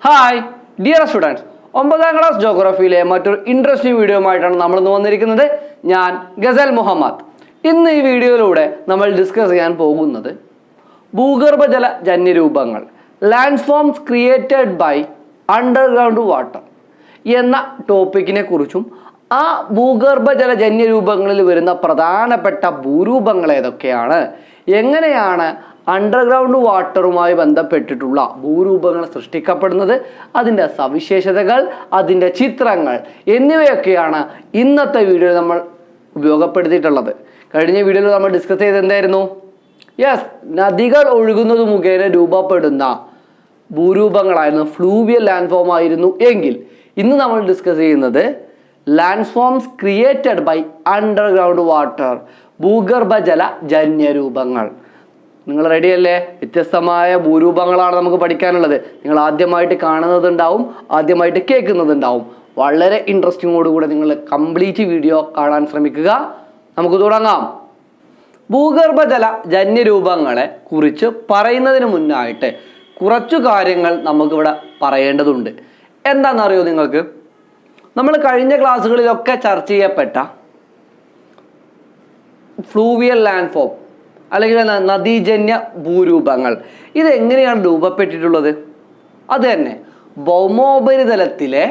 Hi dear students, 9ാം class ജോഗ്രഫിയിലെ മറ്റൊരു interesting വീഡിയോയുമായിട്ടാണ് നമ്മൾ ഇന്ന് വന്നിരിക്കുന്നത്. ഞാൻ ഗസൽ മുഹമ്മദ്. ഇന്ന് ഈ വീഡിയോയിലൂടെ നമ്മൾ ഡിസ്കസ് ചെയ്യാൻ പോകുന്നത് ഭൂഗർഭജല ജന്യരൂപങ്ങൾ, land forms created by underground water എന്ന ടോപ്പിക്കിനെ കുറിച്ചും ആ ഭൂഗർഭജല ജന്യരൂപങ്ങളിൽ വരുന്ന പ്രധാനപ്പെട്ട ഭൂരൂപങ്ങൾ ഏതൊക്കെയാണ്, എങ്ങനെയാണ് അണ്ടർഗ്രൗണ്ട് വാട്ടറുമായി ബന്ധപ്പെട്ടിട്ടുള്ള ഭൂരൂപങ്ങൾ സൃഷ്ടിക്കപ്പെടുന്നത്, അതിൻ്റെ സവിശേഷതകൾ, അതിൻ്റെ ചിത്രങ്ങൾ എന്നിവയൊക്കെയാണ് ഇന്നത്തെ വീഡിയോയിൽ നമ്മൾ ഉപയോഗപ്പെടുത്തിയിട്ടുള്ളത്. കഴിഞ്ഞ വീഡിയോയിൽ നമ്മൾ ഡിസ്കസ് ചെയ്ത് എന്തായിരുന്നു? നദികൾ ഒഴുകുന്നത് മുഖേന രൂപപ്പെടുന്ന ഭൂരൂപങ്ങളായിരുന്നു, ഫ്ലൂവിയൽ ലാൻഡ് ഫോം ആയിരുന്നു. എങ്കിൽ ഇന്ന് നമ്മൾ ഡിസ്കസ് ചെയ്യുന്നത് land forms created by underground water, ഭൂഗർഭജല ജന്യരൂപങ്ങൾ. നിങ്ങൾ റെഡിയല്ലേ? വ്യത്യസ്തമായ ഭൂരൂപങ്ങളാണ് നമുക്ക് പഠിക്കാനുള്ളത്. നിങ്ങൾ ആദ്യമായിട്ട് കാണുന്നതുണ്ടാവും, ആദ്യമായിട്ട് കേൾക്കുന്നതുണ്ടാവും. വളരെ ഇൻട്രസ്റ്റിങ്ങോടുകൂടെ നിങ്ങൾ കംപ്ലീറ്റ് വീഡിയോ കാണാൻ ശ്രമിക്കുക. നമുക്ക് തുടങ്ങാം. ഭൂഗർഭജല ജന്യരൂപങ്ങളെ കുറിച്ച് പറയുന്നതിന് മുന്നായിട്ട് കുറച്ചു കാര്യങ്ങൾ നമുക്കിവിടെ പറയേണ്ടതുണ്ട്. എന്താണെന്നറിയോ നിങ്ങൾക്ക്? നമ്മൾ കഴിഞ്ഞ ക്ലാസ്സുകളിലൊക്കെ ചർച്ച ചെയ്യപ്പെട്ട ഫ്ലൂവിയൽ ലാൻഡ് ഫോം അല്ലെങ്കിൽ നദീജന്യ ഭൂരൂപങ്ങൾ ഇതെങ്ങനെയാണ് രൂപപ്പെട്ടിട്ടുള്ളത്? അത് തന്നെ ഭൗമോപരിതലത്തിലെ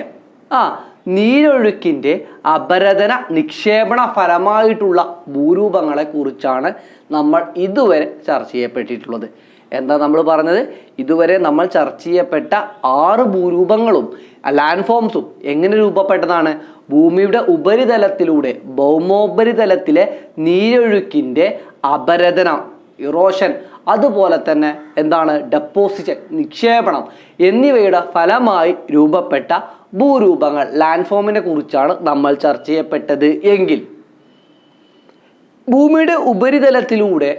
നീരൊഴുക്കിൻ്റെ അപരദന നിക്ഷേപണ ഫലമായിട്ടുള്ള ഭൂരൂപങ്ങളെ കുറിച്ചാണ് നമ്മൾ ഇതുവരെ ചർച്ച ചെയ്യപ്പെട്ടിട്ടുള്ളത്. എന്താ നമ്മൾ പറഞ്ഞത്? ഇതുവരെ നമ്മൾ ചർച്ച ചെയ്യപ്പെട്ട 6 ഭൂരൂപങ്ങളും ലാൻഡ് ഫോംസും എങ്ങനെ രൂപപ്പെട്ടതാണ്? ഭൂമിയുടെ ഉപരിതലത്തിലൂടെ ഭൗമോപരിതലത്തിലെ നീരൊഴുക്കിൻ്റെ അപരദനം, ഇറോഷൻ, അതുപോലെ തന്നെ എന്താണ് ഡെപ്പോസിഷൻ, നിക്ഷേപണം എന്നിവയുടെ ഫലമായി രൂപപ്പെട്ട ഭൂരൂപങ്ങൾ, ലാൻഡ് ഫോമിനെ കുറിച്ചാണ് നമ്മൾ ചർച്ച ചെയ്യപ്പെട്ടത്. എങ്കിൽ ഭൂമിയുടെ ഉപരിതലത്തിലൂടെ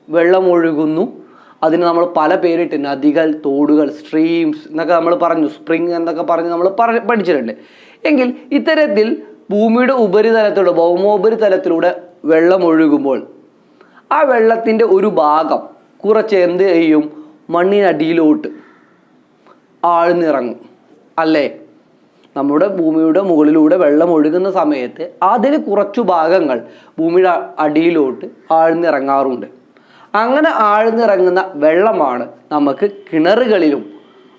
വെള്ളം ഒഴുകുന്നു. അതിന് നമ്മൾ പല പേരിട്ട് നദികൾ, തോടുകൾ, സ്ട്രീംസ് എന്നൊക്കെ നമ്മൾ പറഞ്ഞു, സ്പ്രിങ് എന്നൊക്കെ പറഞ്ഞ് നമ്മൾ പഠിച്ചിട്ടുണ്ട്. എങ്കിൽ ഇത്തരത്തിൽ ഭൂമിയുടെ ഉപരിതലത്തിലൂടെ ഭൗമോപരിതലത്തിലൂടെ വെള്ളം ഒഴുകുമ്പോൾ ആ വെള്ളത്തിൻ്റെ ഒരു ഭാഗം കുറച്ച് എന്ത് ചെയ്യും? മണ്ണിനടിയിലോട്ട് ആഴ്ന്നിറങ്ങും അല്ലേ? നമ്മുടെ ഭൂമിയുടെ മുകളിലൂടെ വെള്ളം ഒഴുകുന്ന സമയത്ത് അതിൽ കുറച്ചു ഭാഗങ്ങൾ ഭൂമിയുടെ അടിയിലോട്ട് ആഴ്ന്നിറങ്ങാറുണ്ട്. അങ്ങനെ ആഴ്ന്നിറങ്ങുന്ന വെള്ളമാണ് നമുക്ക് കിണറുകളിലും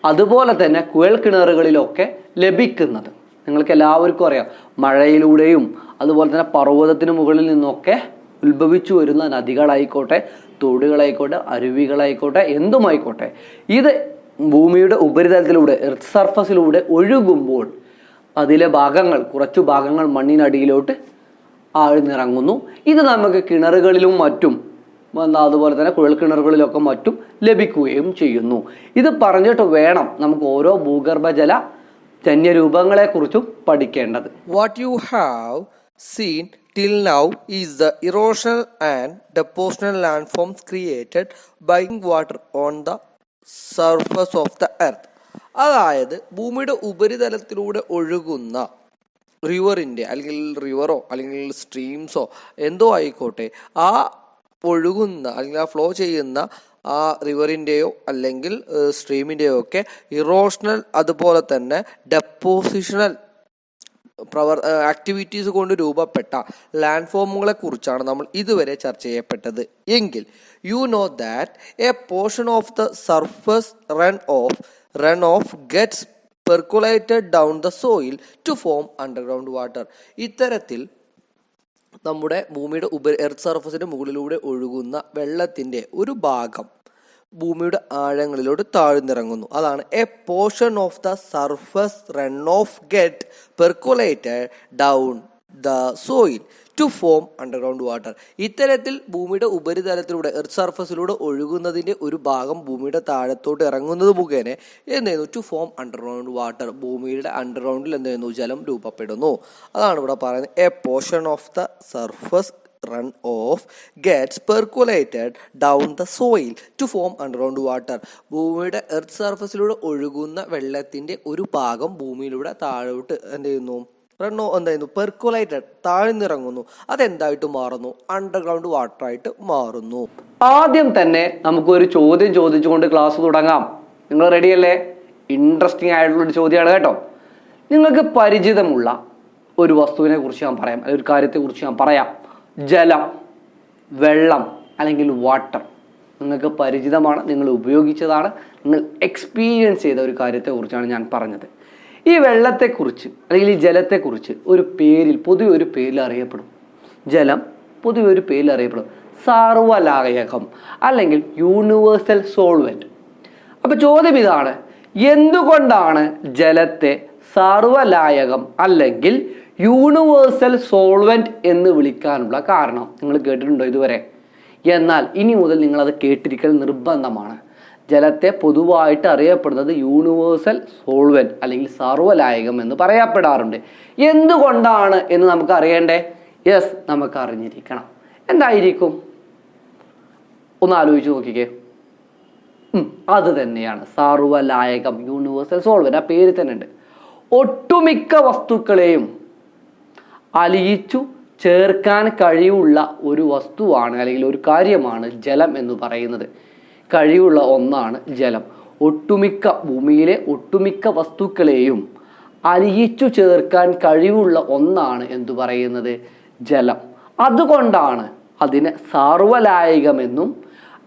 അതുപോലെ തന്നെ കുഴൽ കിണറുകളിലൊക്കെ ലഭിക്കുന്നത്. നിങ്ങൾക്ക് എല്ലാവർക്കും അറിയാം, മഴയിലൂടെയും അതുപോലെ തന്നെ പർവ്വതത്തിന് മുകളിൽ നിന്നൊക്കെ ഉത്ഭവിച്ചു വരുന്ന നദികളായിക്കോട്ടെ, തോടുകളായിക്കോട്ടെ, അരുവികളായിക്കോട്ടെ, എന്തുമായിക്കോട്ടെ, ഇത് ഭൂമിയുടെ ഉപരിതലത്തിലൂടെ എർത്ത് സർഫസിലൂടെ ഒഴുകുമ്പോൾ അതിലെ ഭാഗങ്ങൾ, കുറച്ചു ഭാഗങ്ങൾ മണ്ണിനടിയിലോട്ട് ആഴ്ന്നിറങ്ങുന്നു. ഇത് നമുക്ക് കിണറുകളിലും മറ്റും അതുപോലെ തന്നെ കുഴൽ കിണറുകളിലൊക്കെ മറ്റും ലഭിക്കുകയും ചെയ്യുന്നു. ഇത് പറഞ്ഞിട്ട് വേണം നമുക്ക് ഓരോ ഭൂഗർഭജല ജന്യരൂപങ്ങളെ കുറിച്ചും പഠിക്കേണ്ടത്. What you have seen till now is the erosional and depositional landforms created by water on the surface of the earth. അതായത് ഭൂമിയുടെ ഉപരിതലത്തിലൂടെ ഒഴുകുന്ന റിവറിൻ്റെ അല്ലെങ്കിൽ റിവറോ അല്ലെങ്കിൽ സ്ട്രീംസോ എന്തോ ആയിക്കോട്ടെ, ആ ഒഴുകുന്ന അല്ലെങ്കിൽ ആ ഫ്ലോ ചെയ്യുന്ന ആ റിവറിൻ്റെയോ അല്ലെങ്കിൽ സ്ട്രീമിൻ്റെയോ ഒക്കെ ഇറോഷണൽ അതുപോലെ തന്നെ ഡെപ്പോസിഷണൽ ആക്ടിവിറ്റീസ് കൊണ്ട് രൂപപ്പെട്ട ലാൻഡ് ഫോമുകളെ കുറിച്ചാണ് നമ്മൾ ഇതുവരെ ചർച്ച ചെയ്യപ്പെട്ടത്. എങ്കിൽ you know that a portion of the surface run off gets percolated down the soil to form underground water. ഇത്തരത്തിൽ നമ്മുടെ ഭൂമിയുടെ എർത്ത് സർഫസിന്റെ മുകളിലൂടെ ഒഴുകുന്ന വെള്ളത്തിന്റെ ഒരു ഭാഗം ഭൂമിയുടെ ആഴങ്ങളിലോട്ട് താഴ്ന്നിറങ്ങുന്നു. അതാണ് a portion of the surface run off get percolated down the soil to form underground water. ഇത്തരത്തിൽ ഭൂമിയുടെ ഉപരിതലത്തിലൂടെ എർത്ത് സർഫസിലൂടെ ഒഴുകുന്നതിന്റെ ഒരു ഭാഗം ഭൂമിയുടെ താഴത്തോട്ട് ഇറങ്ങുന്നത് മുഖേന എന്തായിരുന്നു? To form underground water. ഭൂമിയുടെ അണ്ടർഗ്രൗണ്ടിൽ എന്തായിരുന്നു? ജലം രൂപപ്പെടുന്നു. അതാണ് ഇവിടെ പറയുന്നത്. A portion of the surface run off gets percolated down the soil to form underground water. ഭൂമിയുടെ എർത്ത് സർഫസിലൂടെ ഒഴുകുന്ന വെള്ളത്തിന്റെ ഒരു ഭാഗം ഭൂമിയിലൂടെ താഴോട്ട് എന്ത് ചെയ്യുന്നു? എന്തായിരുന്നു? പെർക്കുലേറ്റഡ്, താഴ്ന്നിറങ്ങുന്നു. അതെന്തായിട്ട് മാറുന്നു? അണ്ടർഗ്രൗണ്ട് വാട്ടർ ആയിട്ട് മാറുന്നു. ആദ്യം തന്നെ നമുക്കൊരു ചോദ്യം ചോദിച്ചുകൊണ്ട് ക്ലാസ് തുടങ്ങാം. നിങ്ങൾ റെഡിയല്ലേ? ഇൻട്രസ്റ്റിംഗ് ആയിട്ടുള്ളൊരു ചോദ്യമാണ് കേട്ടോ. നിങ്ങൾക്ക് പരിചിതമുള്ള ഒരു വസ്തുവിനെ കുറിച്ച് ഞാൻ പറയാം, അല്ലെങ്കിൽ ഒരു കാര്യത്തെക്കുറിച്ച് ഞാൻ പറയാം. ജലം, വെള്ളം അല്ലെങ്കിൽ വാട്ടർ. നിങ്ങൾക്ക് പരിചിതമാണ്, നിങ്ങൾ ഉപയോഗിച്ചതാണ്, നിങ്ങൾ എക്സ്പീരിയൻസ് ചെയ്ത ഒരു കാര്യത്തെക്കുറിച്ചാണ് ഞാൻ പറഞ്ഞത്. ഈ വെള്ളത്തെക്കുറിച്ച് അല്ലെങ്കിൽ ഈ ജലത്തെക്കുറിച്ച് ഒരു പേരിൽ, പൊതുവെ ഒരു പേരിൽ അറിയപ്പെടും. ജലം പൊതുവെ ഒരു പേരിൽ അറിയപ്പെടും, സാർവലായകം അല്ലെങ്കിൽ യൂണിവേഴ്സൽ സോൾവെന്റ്. അപ്പോൾ ചോദ്യം ഇതാണ്, എന്തുകൊണ്ടാണ് ജലത്തെ സാർവലായകം അല്ലെങ്കിൽ യൂണിവേഴ്സൽ സോൾവെന്റ് എന്ന് വിളിക്കാനുള്ള കാരണം? നിങ്ങൾ കേട്ടിട്ടുണ്ടോ ഇതുവരെ? എന്നാൽ ഇനി മുതൽ നിങ്ങളത് കേട്ടിരിക്കൽ നിർബന്ധമാണ്. ജലത്തെ പൊതുവായിട്ട് അറിയപ്പെടുന്നത് യൂണിവേഴ്സൽ സോൾവെന്റ് അല്ലെങ്കിൽ സാർവലായകം എന്ന് പറയപ്പെടാറുണ്ട്. എന്തുകൊണ്ടാണ് എന്ന് നമുക്ക് അറിയണ്ടേ? യെസ്, നമുക്ക് അറിഞ്ഞിരിക്കണം. എന്തായിരിക്കും? ഒന്ന് ആലോചിച്ച് നോക്കിക്കേ. അത് തന്നെയാണ് സാർവലായകം, യൂണിവേഴ്സൽ സോൾവെന്റ്. ആ പേര് തന്നെ ഉണ്ട്. ഒട്ടുമിക്ക വസ്തുക്കളെയും അലിയിച്ചു ചേർക്കാൻ കഴിവുള്ള ഒരു വസ്തുവാണ് അല്ലെങ്കിൽ ഒരു കാര്യമാണ് ജലം എന്ന് പറയുന്നത്. കഴിവുള്ള ഒന്നാണ് ജലം. ഭൂമിയിലെ ഒട്ടുമിക്ക വസ്തുക്കളെയും അലിയിച്ചു ചേർക്കാൻ കഴിവുള്ള ഒന്നാണ് എന്തു പറയുന്നത്? ജലം. അതുകൊണ്ടാണ് അതിനെ സാർവലായകമെന്നും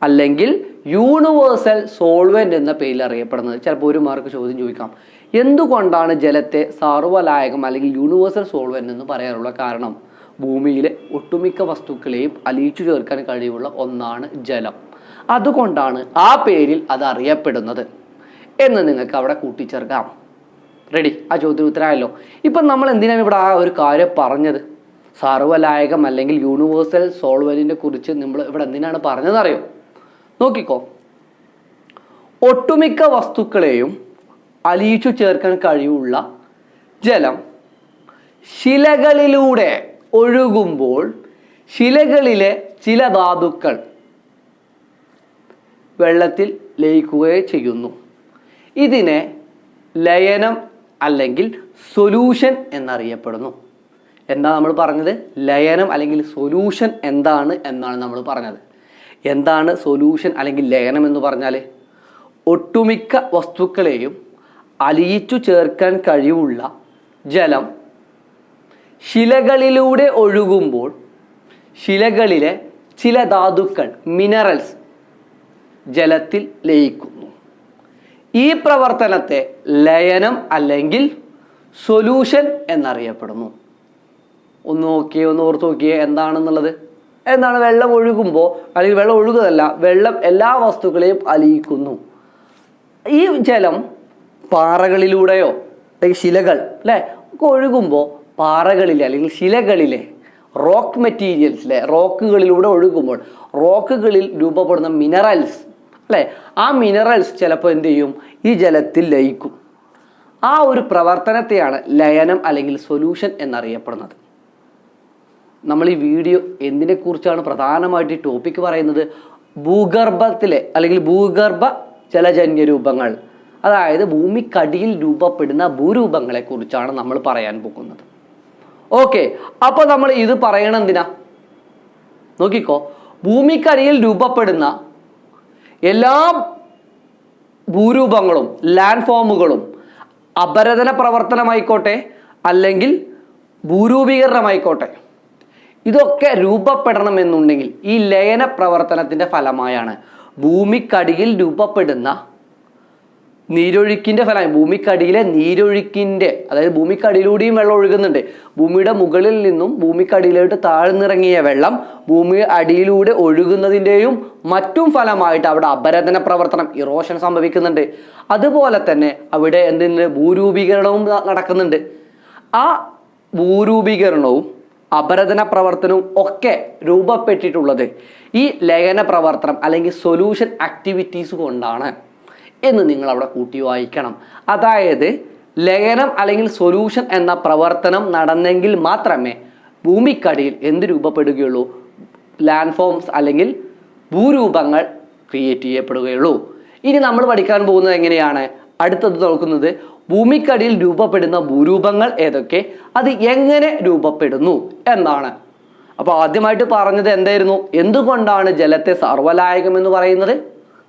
അല്ലെങ്കിൽ യൂണിവേഴ്സൽ സോൾവെന്റ് എന്ന പേരിൽ അറിയപ്പെടുന്നത്. ചിലപ്പോൾ ഒരു മാർക്ക് ചോദ്യം ചോദിക്കാം, എന്തുകൊണ്ടാണ് ജലത്തെ സാർവലായകം അല്ലെങ്കിൽ യൂണിവേഴ്സൽ സോൾവെന്റ് എന്ന് പറയാനുള്ള കാരണം? ഭൂമിയിലെ ഒട്ടുമിക്ക വസ്തുക്കളെയും അലിയിച്ചു ചേർക്കാൻ കഴിവുള്ള ഒന്നാണ് ജലം. അതുകൊണ്ടാണ് ആ പേരിൽ അത് അറിയപ്പെടുന്നത് എന്ന് നിങ്ങൾക്ക് അവിടെ കൂട്ടിച്ചേർക്കാം. റെഡി? ആ ചോദ്യത്തിന് ഉത്തരമായല്ലോ. ഇപ്പം നമ്മൾ എന്തിനാണ് ഇവിടെ ആ ഒരു കാര്യം പറഞ്ഞത്? സാർവലായകം അല്ലെങ്കിൽ യൂണിവേഴ്സൽ സോൾവെന്റിനെ കുറിച്ച് നമ്മൾ ഇവിടെ എന്തിനാണ് പറഞ്ഞതെന്നറിയോ? നോക്കിക്കോ. ഒട്ടുമിക്ക വസ്തുക്കളെയും അലിയിച്ചു ചേർക്കാൻ കഴിവുള്ള ജലം ശിലകളിലൂടെ ഒഴുകുമ്പോൾ ശിലകളിലെ ചില ധാതുക്കൾ വെള്ളത്തിൽ ലയിക്കുകയോ ചെയ്യുന്നു. ഇതിനെ ലയനം അല്ലെങ്കിൽ സൊല്യൂഷൻ എന്നറിയപ്പെടുന്നു. എന്താ നമ്മൾ പറഞ്ഞത്? ലയനം അല്ലെങ്കിൽ സൊല്യൂഷൻ എന്താണ് എന്നാണ് നമ്മൾ പറഞ്ഞത്. എന്താണ് സൊല്യൂഷൻ അല്ലെങ്കിൽ ലയനം എന്ന് പറഞ്ഞാൽ? ഒട്ടുമിക്ക വസ്തുക്കളെയും അലിയിച്ചു ചേർക്കാൻ കഴിവുള്ള ജലം ശിലകളിലൂടെ ഒഴുകുമ്പോൾ ശിലകളിലെ ചില ധാതുക്കൾ, മിനറൽസ്, ജലത്തിൽ ലയിക്കുന്നു. ഈ പ്രവർത്തനത്തെ ലയനം അല്ലെങ്കിൽ സൊല്യൂഷൻ എന്നറിയപ്പെടുന്നു. ഒന്ന് ഓർത്ത് നോക്കിയേ എന്താണെന്നുള്ളത്. എന്താണ്? വെള്ളം ഒഴുകുമ്പോൾ, അല്ലെങ്കിൽ വെള്ളം ഒഴുകുകയല്ല, വെള്ളം എല്ലാ വസ്തുക്കളെയും അലിയിക്കുന്നു. ഈ ജലം പാറകളിലൂടെയോ അല്ലെങ്കിൽ ശിലകൾ അല്ലേ ഒക്കെ ഒഴുകുമ്പോൾ പാറകളിലെ അല്ലെങ്കിൽ ശിലകളിലെ റോക്ക് മെറ്റീരിയൽസിലെ റോക്കുകളിലൂടെ ഒഴുകുമ്പോൾ റോക്കുകളിൽ രൂപപ്പെടുന്ന മിനറൽസ് അല്ലേ, ആ മിനറൽസ് ചിലപ്പോൾ എന്ത് ചെയ്യും? ഈ ജലത്തിൽ ലയിക്കും. ആ ഒരു പ്രവർത്തനത്തെയാണ് ലയനം അല്ലെങ്കിൽ സൊല്യൂഷൻ എന്നറിയപ്പെടുന്നത്. നമ്മൾ ഈ വീഡിയോ എന്തിനെക്കുറിച്ചാണ് പ്രധാനമായിട്ട് ഈ ടോപ്പിക്ക് പറയുന്നത്? ഭൂഗർഭത്തിലെ അല്ലെങ്കിൽ ഭൂഗർഭ ജലജന്യ രൂപങ്ങൾ, അതായത് ഭൂമിക്കടിയിൽ രൂപപ്പെടുന്ന ഭൂരൂപങ്ങളെ കുറിച്ചാണ് നമ്മൾ പറയാൻ പോകുന്നത്. ഓക്കെ, അപ്പോൾ നമ്മൾ ഇത് പറയണം എന്തിനാ? നോക്കിക്കോ. ഭൂമിക്കടിയിൽ രൂപപ്പെടുന്ന എല്ലാ ഭൂരൂപങ്ങളും ലാൻഡ് ഫോമുകളും അപരദന പ്രവർത്തനമായിക്കോട്ടെ അല്ലെങ്കിൽ ഭൂരൂപീകരണമായിക്കോട്ടെ, ഇതൊക്കെ രൂപപ്പെടണമെന്നുണ്ടെങ്കിൽ ഈ ലയന പ്രവർത്തനത്തിൻ്റെ ഫലമായാണ്. ഭൂമിക്കടിയിൽ രൂപപ്പെടുന്ന നീരൊഴുക്കിൻ്റെ ഫലമായി, ഭൂമിക്കടിയിലെ നീരൊഴുക്കിൻ്റെ, അതായത് ഭൂമിക്കടിയിലൂടെയും വെള്ളം ഒഴുകുന്നുണ്ട്. ഭൂമിയുടെ മുകളിൽ നിന്നും ഭൂമിക്കടിയിലോട്ട് താഴ്ന്നിറങ്ങിയ വെള്ളം ഭൂമി അടിയിലൂടെ ഒഴുകുന്നതിൻ്റെയും മറ്റും ഫലമായിട്ട് അവിടെ അപരദന പ്രവർത്തനം, ഇറോഷൻ സംഭവിക്കുന്നുണ്ട്. അതുപോലെ തന്നെ അവിടെ ഭൂരൂപീകരണവും നടക്കുന്നുണ്ട്. ആ ഭൂരൂപീകരണവും അപരദന പ്രവർത്തനവും ഒക്കെ രൂപപ്പെട്ടിട്ടുള്ളത് ഈ ലയന പ്രവർത്തനം അല്ലെങ്കിൽ സൊല്യൂഷൻ ആക്ടിവിറ്റീസ് കൊണ്ടാണ് എന്ന് നിങ്ങൾ അവിടെ കൂട്ടി വായിക്കണം. അതായത് ലയനം അല്ലെങ്കിൽ സൊല്യൂഷൻ എന്ന പ്രവർത്തനം നടന്നെങ്കിൽ മാത്രമേ ഭൂമിക്കടിയിൽ എന്ത് രൂപപ്പെടുകയുള്ളൂ? ലാൻഡ് ഫോംസ് അല്ലെങ്കിൽ ഭൂരൂപങ്ങൾ ക്രിയേറ്റ് ചെയ്യപ്പെടുകയുള്ളൂ. ഇനി നമ്മൾ പഠിക്കാൻ പോകുന്നത് എങ്ങനെയാണ്? അടുത്തത് നോക്കുന്നത് ഭൂമിക്കടിയിൽ രൂപപ്പെടുന്ന ഭൂരൂപങ്ങൾ ഏതൊക്കെ, അത് എങ്ങനെ രൂപപ്പെടുന്നു എന്നാണ്. അപ്പോൾ ആദ്യമായിട്ട് പറഞ്ഞത് എന്തായിരുന്നു? എന്തുകൊണ്ടാണ് ജലത്തെ സർവ്വലായകം എന്ന് പറയുന്നത്?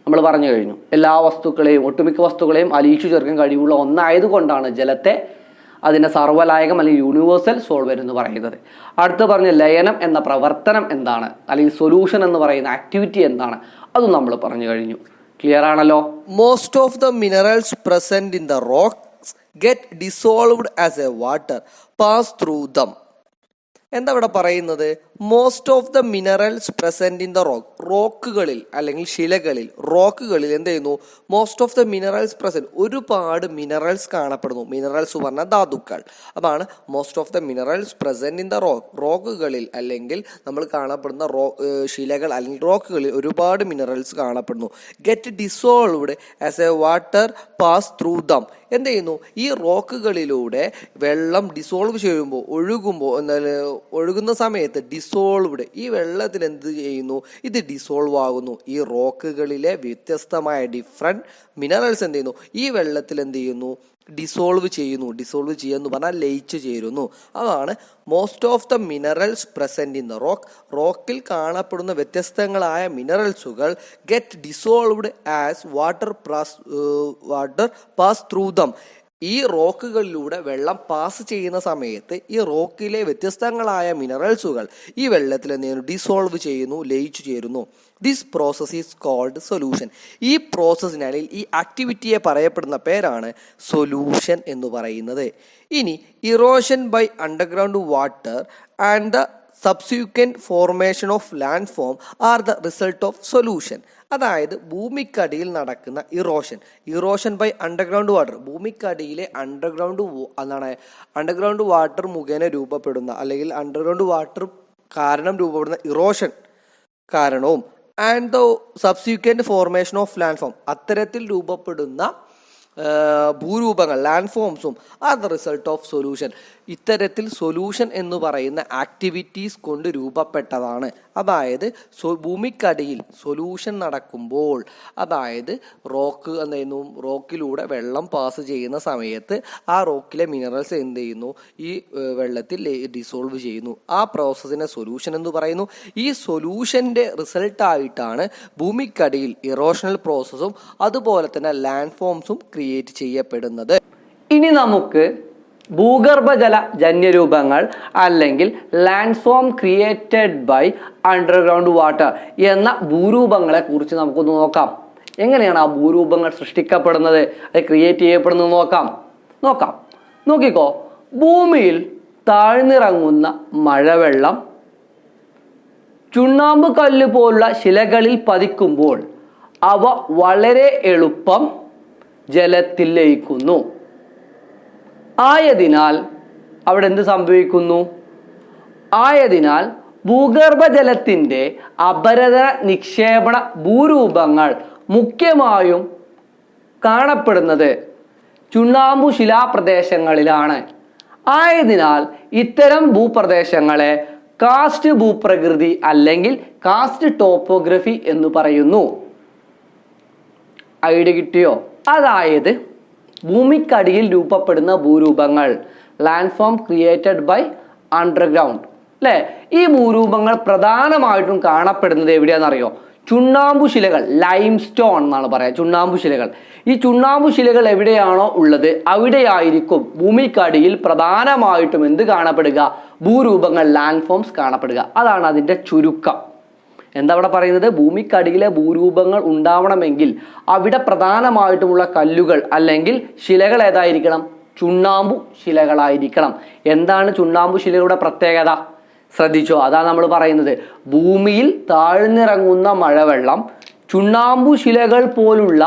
നമ്മൾ പറഞ്ഞു കഴിഞ്ഞു. എല്ലാ വസ്തുക്കളെയും ഒട്ടുമിക്ക വസ്തുക്കളെയും അലിയിച്ചു ചേർക്കാൻ കഴിവുള്ള ഒന്നായതുകൊണ്ടാണ് ജലത്തെ അതിൻ്റെ സർവ്വലായകം അല്ലെങ്കിൽ യൂണിവേഴ്സൽ സോൾവെന്റ് എന്ന് പറയുന്നത്. അടുത്ത് പറഞ്ഞ ലയനം എന്ന പ്രവർത്തനം എന്താണ്, അല്ലെങ്കിൽ സൊല്യൂഷൻ എന്ന് പറയുന്ന ആക്ടിവിറ്റി എന്താണ്, അതും നമ്മൾ പറഞ്ഞു കഴിഞ്ഞു. ക്ലിയർ ആണല്ലോ? Most of the minerals present in the rocks get dissolved as a water pass through them. എന്താ ഇവിടെ പറയുന്നത്? Most of the minerals present in the റോക്കുകളിൽ അല്ലെങ്കിൽ ശിലകളിൽ, റോക്കുകളിൽ എന്ത് ചെയ്യുന്നു? Most of the minerals present, ഒരുപാട് മിനറൽസ് കാണപ്പെടുന്നു. മിനറൽസ് പറഞ്ഞാൽ ധാതുക്കൾ. അതാണ് most of the minerals present in the റോക്കുകളിൽ അല്ലെങ്കിൽ നമ്മൾ കാണപ്പെടുന്ന ശിലകൾ അല്ലെങ്കിൽ റോക്കുകളിൽ ഒരുപാട് മിനറൽസ് കാണപ്പെടുന്നു. Get dissolved as a water pass through dum. എന്ത് ചെയ്യുന്നു? ഈ റോക്കുകളിലൂടെ വെള്ളം ഡിസോൾവ് ചെയ്യുമ്പോൾ, ഒഴുകുന്ന സമയത്ത് ഡിസോൾവ്ഡ്, ഈ വെള്ളത്തിൽ എന്ത് ചെയ്യുന്നു? ഇത് ഡിസോൾവ് ആകുന്നു. ഈ റോക്കുകളിലെ വ്യത്യസ്തമായ ഡിഫറെന്റ് മിനറൽസ് എന്ത് ചെയ്യുന്നു? ഈ വെള്ളത്തിൽ എന്ത് ചെയ്യുന്നു? ഡിസോൾവ് ചെയ്യുന്നു. ഡിസോൾവ് ചെയ്യുന്നു പറഞ്ഞാൽ ലയിച്ചു ചേരുന്നു. അതാണ് most of the minerals present in the റോക്കിൽ കാണപ്പെടുന്ന വ്യത്യസ്തങ്ങളായ മിനറൽസുകൾ get dissolved as water pass through them. ഈ റോക്കുകളിലൂടെ വെള്ളം പാസ് ചെയ്യുന്ന സമയത്ത് ഈ റോക്കിലെ വ്യത്യസ്തങ്ങളായ മിനറൽസുകൾ ഈ വെള്ളത്തിൽ എന്ത് ചെയ്യുന്നു? ഡിസോൾവ് ചെയ്യുന്നു, ലയിച്ചു ചേരുന്നു. This process is called solution. ഈ പ്രോസസ്സിനാണെങ്കിൽ ഈ ആക്ടിവിറ്റിയെ പറയപ്പെടുന്ന പേരാണ് സൊല്യൂഷൻ എന്ന് പറയുന്നത്. ഇനി erosion by underground water and the subsequent formation of land form are the result of solution. അതായത് ഭൂമിക്കടിയിൽ നടക്കുന്ന ഇറോഷൻ ബൈ അണ്ടർഗ്രൗണ്ട് വാട്ടർ, ഭൂമിക്കടിയിലെ അണ്ടർഗ്രൗണ്ട് വാട്ടർ മുഖേന രൂപപ്പെടുന്ന അല്ലെങ്കിൽ അണ്ടർഗ്രൗണ്ട് വാട്ടർ കാരണം രൂപപ്പെടുന്ന ഇറോഷൻ കാരണവും and the subsequent formation of land form, അത്തരത്തിൽ രൂപപ്പെടുന്ന ഭൂരൂപങ്ങൾ ലാൻഡ് ഫോംസും are the result of solution. ഇത്തരത്തിൽ സൊല്യൂഷൻ എന്ന് പറയുന്ന ആക്ടിവിറ്റീസ് കൊണ്ട് രൂപപ്പെട്ടതാണ്. അതായത് ഭൂമിക്കടിയിൽ സൊല്യൂഷൻ നടക്കുമ്പോൾ, അതായത് റോക്കിലൂടെ വെള്ളം പാസ് ചെയ്യുന്ന സമയത്ത് ആ റോക്കിലെ മിനറൽസ് എന്ത് ചെയ്യുന്നു? ഈ വെള്ളത്തിൽ ഡിസോൾവ് ചെയ്യുന്നു. ആ പ്രോസസ്സിനെ സൊല്യൂഷൻ എന്ന് പറയുന്നു. ഈ സൊല്യൂഷന്റെ റിസൾട്ടായിട്ടാണ് ഭൂമിക്കടിയിൽ ഇറോഷണൽ പ്രോസസ്സും അതുപോലെ തന്നെ ലാൻഡ് ഫോംസും ക്രിയേറ്റ് ചെയ്യപ്പെടുന്നത്. ഇനി നമുക്ക് ഭൂഗർഭജല ജന്യരൂപങ്ങൾ അല്ലെങ്കിൽ land form created by underground water എന്ന ഭൂരൂപങ്ങളെ കുറിച്ച് നമുക്കൊന്ന് നോക്കാം. എങ്ങനെയാണ് ആ ഭൂരൂപങ്ങൾ സൃഷ്ടിക്കപ്പെടുന്നത്, അത് ക്രിയേറ്റ് ചെയ്യപ്പെടുന്നത് നോക്കാം. നോക്കിക്കോ, ഭൂമിയിൽ താഴ്ന്നിറങ്ങുന്ന മഴവെള്ളം ചുണ്ണാമ്പ് കല്ല് പോലുള്ള ശിലകളിൽ പതിക്കുമ്പോൾ അവ വളരെ എളുപ്പം ജലത്തിൽ ലയിക്കുന്നു. ആയതിനാൽ അവിടെ എന്ത് സംഭവിക്കുന്നു? ആയതിനാൽ ഭൂഗർഭജലത്തിൻ്റെ അപരദന നിക്ഷേപണ ഭൂരൂപങ്ങൾ മുഖ്യമായും കാണപ്പെടുന്നത് ചുണ്ണാമ്പു ശിലാപ്രദേശങ്ങളിലാണ്. ആയതിനാൽ ഇത്തരം ഭൂപ്രദേശങ്ങളെ കാസ്റ്റ് ഭൂപ്രകൃതി അല്ലെങ്കിൽ കാസ്റ്റ് ടോപ്പോഗ്രഫി എന്ന് പറയുന്നു. ഐഡിയ കിട്ടിയോ? അതായത് ഭൂമിക്കടിയിൽ രൂപപ്പെടുന്ന ഭൂരൂപങ്ങൾ, land form created by underground, അല്ലേ? ഈ ഭൂരൂപങ്ങൾ പ്രധാനമായിട്ടും കാണപ്പെടുന്നത് എവിടെയാണെന്നറിയോ? ചുണ്ണാമ്പു ശിലകൾ, ലൈം സ്റ്റോൺ എന്നാണ് പറയുക, ചുണ്ണാമ്പു ശിലകൾ. ഈ ചുണ്ണാമ്പു ശിലകൾ എവിടെയാണോ ഉള്ളത് അവിടെയായിരിക്കും ഭൂമിക്കടിയിൽ പ്രധാനമായിട്ടും എന്ത് കാണപ്പെടുക? ഭൂരൂപങ്ങൾ, ലാൻഡ് ഫോംസ് കാണപ്പെടുക. അതാണ് അതിൻ്റെ ചുരുക്കം. എന്താ അവിടെ പറയുന്നത്? ഭൂമിക്കടിയിലെ ഭൂരൂപങ്ങൾ ഉണ്ടാവണമെങ്കിൽ അവിടെ പ്രധാനമായിട്ടുമുള്ള കല്ലുകൾ അല്ലെങ്കിൽ ശിലകൾ ഏതായിരിക്കണം? ചുണ്ണാമ്പു ശിലകളായിരിക്കണം. എന്താണ് ചുണ്ണാമ്പു ശിലകളുടെ പ്രത്യേകത? ശ്രദ്ധിച്ചോ? അതാണ് നമ്മൾ പറയുന്നത്. ഭൂമിയിൽ താഴ്ന്നിറങ്ങുന്ന മഴവെള്ളം ചുണ്ണാമ്പു ശിലകൾ പോലുള്ള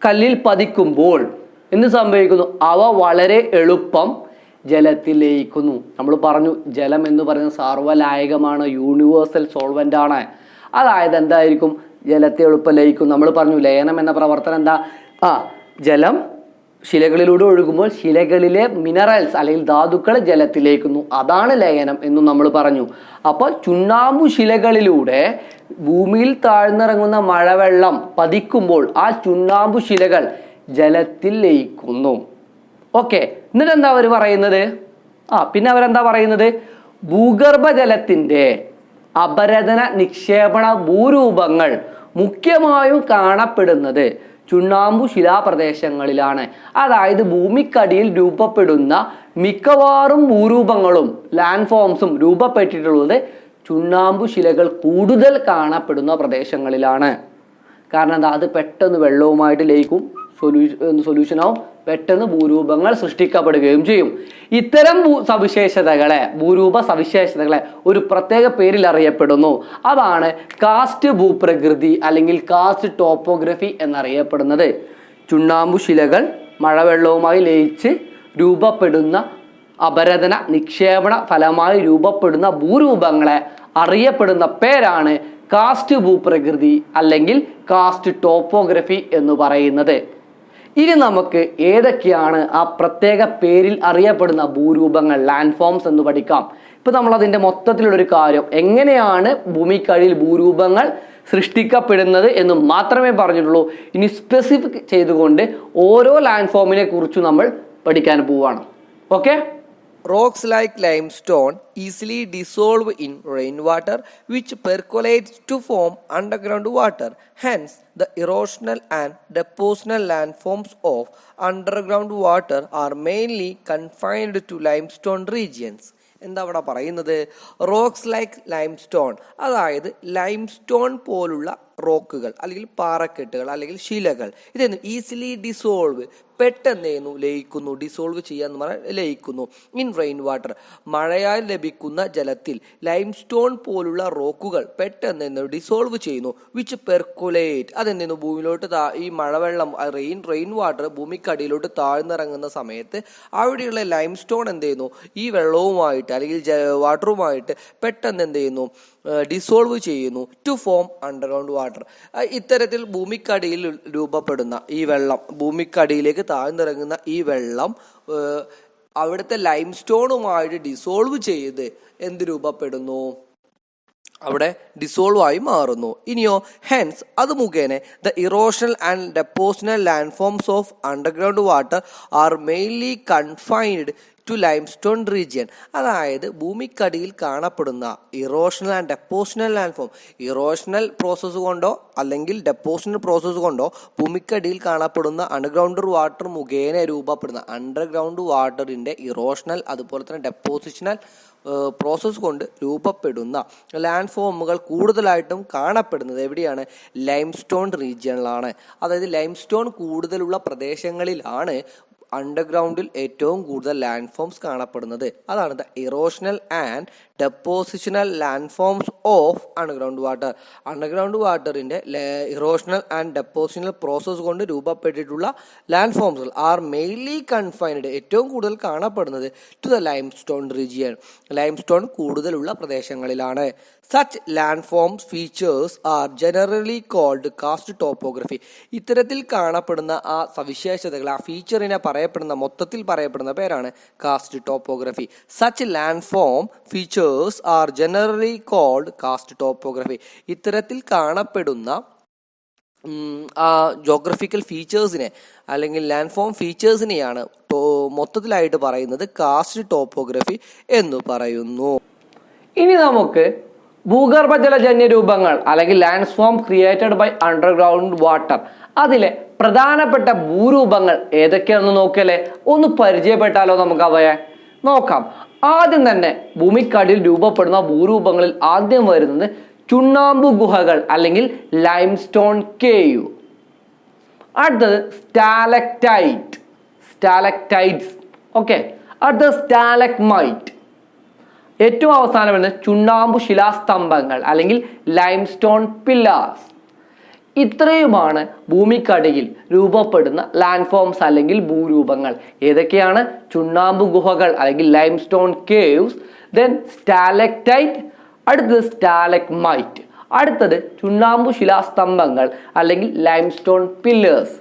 കല്ലിൽ പതിക്കുമ്പോൾ എന്ത് സംഭവിക്കുന്നു? അവ വളരെ എളുപ്പം ജലത്തിൽ ലയിക്കുന്നു. നമ്മൾ പറഞ്ഞു ജലം എന്ന് പറയുന്നത് സാർവലായകമാണ്, യൂണിവേഴ്സൽ സോൾവെന്റ് ആണ്. അതായത് എന്തായിരിക്കും? ജലത്തെ എളുപ്പം ലയിക്കും. നമ്മൾ പറഞ്ഞു ലയനം എന്ന പ്രവർത്തനം എന്താ? ജലം ശിലകളിലൂടെ ഒഴുകുമ്പോൾ ശിലകളിലെ മിനറൽസ് അല്ലെങ്കിൽ ധാതുക്കൾ ജലത്തിൽ ലയിക്കുന്നു. അതാണ് ലയനം എന്നും നമ്മൾ പറഞ്ഞു. അപ്പോൾ ചുണ്ണാമ്പു ശിലകളിലൂടെ ഭൂമിയിൽ താഴ്ന്നിറങ്ങുന്ന മഴവെള്ളം പതിക്കുമ്പോൾ ആ ചുണ്ണാമ്പു ശിലകൾ ജലത്തിൽ ലയിക്കുന്നു. ഓക്കെ, എന്നിട്ട് എന്താ അവർ പറയുന്നത്? പിന്നെ അവരെന്താ പറയുന്നത്? ഭൂഗർഭജലത്തിൻ്റെ അപരദന നിക്ഷേപണ ഭൂരൂപങ്ങൾ മുഖ്യമായും കാണപ്പെടുന്നത് ചുണ്ണാമ്പു ശിലാപ്രദേശങ്ങളിലാണ്. അതായത് ഭൂമിക്കടിയിൽ രൂപപ്പെടുന്ന മിക്കവാറും ഭൂരൂപങ്ങളും ലാൻഡ് ഫോംസും രൂപപ്പെട്ടിട്ടുള്ളത് ചുണ്ണാമ്പു ശിലകൾ കൂടുതൽ കാണപ്പെടുന്ന പ്രദേശങ്ങളിലാണ്. കാരണം എന്താ, അത് പെട്ടെന്ന് വെള്ളവുമായിട്ട് ലയിക്കും, സൊല്യൂഷനാവും, പെട്ടെന്ന് ഭൂരൂപങ്ങൾ സൃഷ്ടിക്കപ്പെടുകയും ചെയ്യും. ഇത്തരം ഭൂരൂപ സവിശേഷതകളെ ഒരു പ്രത്യേക പേരിൽ അറിയപ്പെടുന്നു. അതാണ് കാസ്റ്റ് ഭൂപ്രകൃതി അല്ലെങ്കിൽ കാസ്റ്റ് ടോപ്പോഗ്രഫി എന്നറിയപ്പെടുന്നത്. ചുണ്ണാമ്പു ശിലകൾ മഴവെള്ളവുമായി ലയിച്ച് രൂപപ്പെടുന്ന അപരദന നിക്ഷേപണ ഫലമായി രൂപപ്പെടുന്ന ഭൂരൂപങ്ങളെ അറിയപ്പെടുന്ന പേരാണ് കാസ്റ്റ് ഭൂപ്രകൃതി അല്ലെങ്കിൽ കാസ്റ്റ് ടോപ്പോഗ്രഫി എന്ന് പറയുന്നത്. ഇനി നമുക്ക് ഏതൊക്കെയാണ് ആ പ്രത്യേക പേരിൽ അറിയപ്പെടുന്ന ഭൂരൂപങ്ങൾ, ലാൻഡ് ഫോംസ് എന്ന് പഠിക്കാം. ഇപ്പൊ നമ്മൾ അതിന്റെ മൊത്തത്തിലുള്ളൊരു കാര്യം, എങ്ങനെയാണ് ഭൂമിക്കടിയിൽ ഭൂരൂപങ്ങൾ സൃഷ്ടിക്കപ്പെടുന്നത് എന്ന് മാത്രമേ പറഞ്ഞിട്ടുള്ളൂ. ഇനി സ്പെസിഫിക് ചെയ്തുകൊണ്ട് ഓരോ ലാൻഡ് ഫോമിനെ കുറിച്ച് നമ്മൾ പഠിക്കാൻ പോവുകയാണ്. Okay. Rocks like limestone easily dissolve in rainwater, which percolates to form underground water. Hence, the erosional and depositional landforms of underground water are mainly confined to limestone regions. എന്താ അവിടെ പറയുന്നത്? Rocks like limestone, അതായത് limestone പോലുള്ള റോക്കുകൾ അല്ലെങ്കിൽ പാറക്കെട്ടുകൾ അല്ലെങ്കിൽ ശിലകൾ ഇതെന്ന് easily dissolve, പെട്ടെന്ന് ലയിക്കുന്നു. ഡിസോൾവ് ചെയ്യാന്ന് പറഞ്ഞാൽ ലയിക്കുന്നു. ഇൻ റെയിൻ വാട്ടർ, മഴയാൽ ലഭിക്കുന്ന ജലത്തിൽ ലൈംസ്റ്റോൺ പോലുള്ള റോക്കുകൾ പെട്ടെന്ന് ഡിസോൾവ് ചെയ്യുന്നു. വിച്ച് പെർക്കുലേറ്റ്, അതെന്തെന്നു ഭൂമിയിലോട്ട് ഈ മഴവെള്ളം റെയിൻ വാട്ടർ ഭൂമിക്കടിയിലോട്ട് താഴ്ന്നിറങ്ങുന്ന സമയത്ത് അവിടെയുള്ള ലൈംസ്റ്റോൺ എന്ത് ചെയ്യുന്നു, ഈ വെള്ളവുമായിട്ട് അല്ലെങ്കിൽ വാട്ടറുമായിട്ട് പെട്ടെന്ന് എന്ത് ചെയ്യുന്നു, ഡിസോൾവ് ചെയ്യുന്നു. To form underground water. ഇത്തരത്തിൽ ഭൂമിക്കടിയിൽ രൂപപ്പെടുന്ന ഈ വെള്ളം, ഭൂമിക്കടിയിലേക്ക് താഴ്ന്നിറങ്ങുന്ന ഈ വെള്ളം അവിടുത്തെ ലൈംസ്റ്റോണുമായിട്ട് ഡിസോൾവ് ചെയ്ത് എന്ത് രൂപപ്പെടുന്നു, അവിടെ ഡിസോൾവ് ആയി മാറുന്നു. ഇനിയോ ഹെൻസ്, അത് മുഖേന the erosional and depositional land forms of underground water are mainly confined to limestone region. അതായത് ഭൂമിക്കടിയിൽ കാണപ്പെടുന്ന erosional and depositional land form, erosional process കൊണ്ടോ അല്ലെങ്കിൽ ഡെപ്പോസിഷണൽ പ്രോസസ്സ് കൊണ്ടോ ഭൂമിക്കടിയിൽ കാണപ്പെടുന്ന അണ്ടർഗ്രൗണ്ട് വാട്ടർ മുഖേന രൂപപ്പെടുന്ന അണ്ടർഗ്രൗണ്ട് വാട്ടറിന്റെ ഇറോഷണൽ അതുപോലെ തന്നെ ഡെപ്പോസിഷണൽ പ്രോസസ്സ് കൊണ്ട് രൂപപ്പെടുന്ന ലാൻഡ് ഫോമുകൾ കൂടുതലായിട്ടും കാണപ്പെടുന്നത് എവിടെയാണ്? ലൈംസ്റ്റോൺ റീജിയനിലാണ്. അതായത് ലൈംസ്റ്റോൺ കൂടുതലുള്ള പ്രദേശങ്ങളിലാണ് അണ്ടർഗ്രൗണ്ടിൽ ഏറ്റവും കൂടുതൽ ലാൻഡ് ഫോംസ് കാണപ്പെടുന്നത്. അതാണ് the erosional and depositional land forms of underground water. Underground വാട്ടറിന്റെ ഇറോഷണൽ ആൻഡ് ഡെപ്പോസിഷണൽ പ്രോസസ് കൊണ്ട് രൂപപ്പെട്ടിട്ടുള്ള ലാൻഡ് ഫോംസുകൾ ആർ മെയിൻലി കൺഫൈൻഡ്, ഏറ്റവും കൂടുതൽ കാണപ്പെടുന്നത് to the limestone region, limestone കൂടുതലുള്ള പ്രദേശങ്ങളിലാണ്. Such land forms features are generally called karst topography. ഇത്തരത്തിൽ കാണപ്പെടുന്ന ആ സവിശേഷതകൾ, ആ ഫീച്ചറിനെ മൊത്തത്തിൽ പറയപ്പെടുന്ന പേരാണ് karst topography. Such land form features are generally called karst topography. ഇത്തരത്തിൽ കാണപ്പെടുന്ന ആ ജോഗ്രഫിക്കൽ ഫീച്ചേഴ്സിനെ അല്ലെങ്കിൽ ലാൻഡ് ഫോം ഫീച്ചേഴ്സിനെയാണ് മൊത്തത്തിലായിട്ട് പറയുന്നത് കാസ്റ്റ് ടോപ്പോഗ്രഫി എന്ന് പറയുന്നു. ഇനി നമുക്ക് ഭൂഗർഭജലജന്യ രൂപങ്ങൾ അല്ലെങ്കിൽ land form created by underground water, അതിലെ പ്രധാനപ്പെട്ട ഭൂരൂപങ്ങൾ ഏതൊക്കെയാണെന്ന് നോക്കല്ലേ, ഒന്ന് പരിചയപ്പെട്ടാലോ നമുക്ക് അവയെ നോക്കാം. ആദ്യം തന്നെ ഭൂമിക്കടിയിൽ രൂപപ്പെടുന്ന ഭൂരൂപങ്ങളിൽ ആദ്യം വരുന്നത് ചുണ്ണാമ്പു ഗുഹകൾ അല്ലെങ്കിൽ ലൈംസ്റ്റോൺ കേവ്. അടുത്തത് സ്റ്റാലക്ടൈറ്റ്സ്. ഓക്കെ. അടുത്തത് സ്റ്റാലഗ്മൈറ്റ്. ഏറ്റവും അവസാനം വരുന്നത് ചുണ്ണാമ്പു ശിലാസ്തംഭങ്ങൾ അല്ലെങ്കിൽ ലൈംസ്റ്റോൺ പില്ലേഴ്സ്. ഇത്രയുമാണ് ഭൂമിക്കടിയിൽ രൂപപ്പെടുന്ന ലാൻഡ് ഫോംസ് അല്ലെങ്കിൽ ഭൂരൂപങ്ങൾ. ഏതൊക്കെയാണ്? ചുണ്ണാമ്പു ഗുഹകൾ അല്ലെങ്കിൽ ലൈംസ്റ്റോൺ കേവ്സ്, ദെൻ സ്റ്റാലക്ടൈറ്റ്, അടുത്തത് സ്റ്റാലഗ്മൈറ്റ്, അടുത്തത് ചുണ്ണാമ്പു ശിലാസ്തംഭങ്ങൾ അല്ലെങ്കിൽ ലൈംസ്റ്റോൺ പില്ലേഴ്സ്.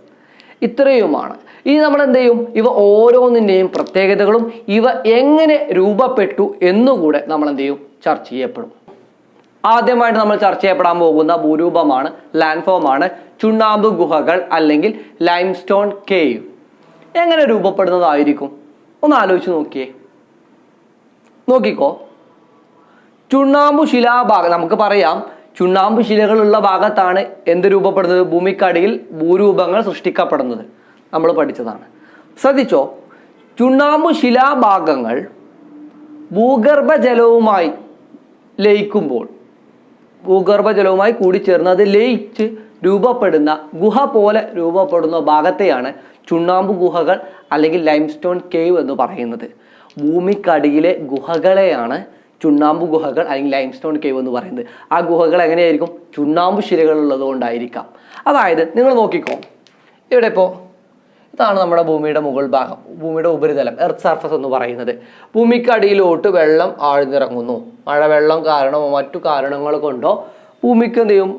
ഇത്രയുമാണ്. ഇനി നമ്മൾ എന്ത് ചെയ്യും? ഇവ ഓരോന്നിൻ്റെയും പ്രത്യേകതകളും ഇവ എങ്ങനെ രൂപപ്പെട്ടു എന്നുകൂടെ നമ്മൾ എന്ത് ചെയ്യും? ചർച്ച ചെയ്യപ്പെടും. ആദ്യമായിട്ട് നമ്മൾ ചർച്ച ചെയ്യപ്പെടാൻ പോകുന്ന ഭൂരൂപമാണ്, ലാൻഡ് ഫോമാണ് ചുണ്ണാമ്പ് ഗുഹകൾ അല്ലെങ്കിൽ ലൈംസ്റ്റോൺ കേവ്. എങ്ങനെ രൂപപ്പെടുന്നതായിരിക്കും? ഒന്ന് ആലോചിച്ച് നോക്കിക്കോ. ചുണ്ണാമ്പു ശിലാഭാഗം, നമുക്ക് പറയാം ചുണ്ണാമ്പ് ശിലകളുള്ള ഭാഗത്താണ് എന്ത് രൂപപ്പെടുന്നത്? ഭൂമിക്കടിയിൽ ഭൂരൂപങ്ങൾ സൃഷ്ടിക്കപ്പെടുന്നത്. നമ്മൾ പഠിച്ചതാണ്. ശ്രദ്ധിച്ചോ, ചുണ്ണാമ്പ് ശിലാഭാഗങ്ങൾ ഭൂഗർഭജലവുമായി ലയിക്കുമ്പോൾ, ഭൂഗർഭജലവുമായി കൂടിച്ചേർന്ന് അത് ലയിച്ച് രൂപപ്പെടുന്ന ഗുഹ പോലെ രൂപപ്പെടുന്ന ഭാഗത്തെയാണ് ചുണ്ണാമ്പ് ഗുഹകൾ അല്ലെങ്കിൽ ലൈംസ്റ്റോൺ കേവ് എന്ന് പറയുന്നത്. ഭൂമിക്കടിയിലെ ഗുഹകളെയാണ് ചുണ്ണാമ്പ് ഗുഹകൾ അല്ലെങ്കിൽ ലൈംസ്റ്റോൺ കേവ് എന്ന് പറയുന്നത്. ആ ഗുഹകൾ എങ്ങനെയായിരിക്കും? ചുണ്ണാമ്പ് ശിലകൾ ഉള്ളത് കൊണ്ടായിരിക്കാം. അതായത് നിങ്ങൾ നോക്കിക്കോ, ഇവിടെ ഇപ്പോൾ ഇതാണ് നമ്മുടെ ഭൂമിയുടെ മുകൾ ഭാഗം, ഭൂമിയുടെ ഉപരിതലം, എർത്ത് സർഫസ് എന്ന് പറയുന്നത്. ഭൂമിക്കടിയിലോട്ട് വെള്ളം ആഴ്ന്നിറങ്ങുന്നു. മഴവെള്ളം കാരണമോ മറ്റു കാരണങ്ങൾ കൊണ്ടോ ഭൂമിക്ക് എന്ത് ചെയ്യും?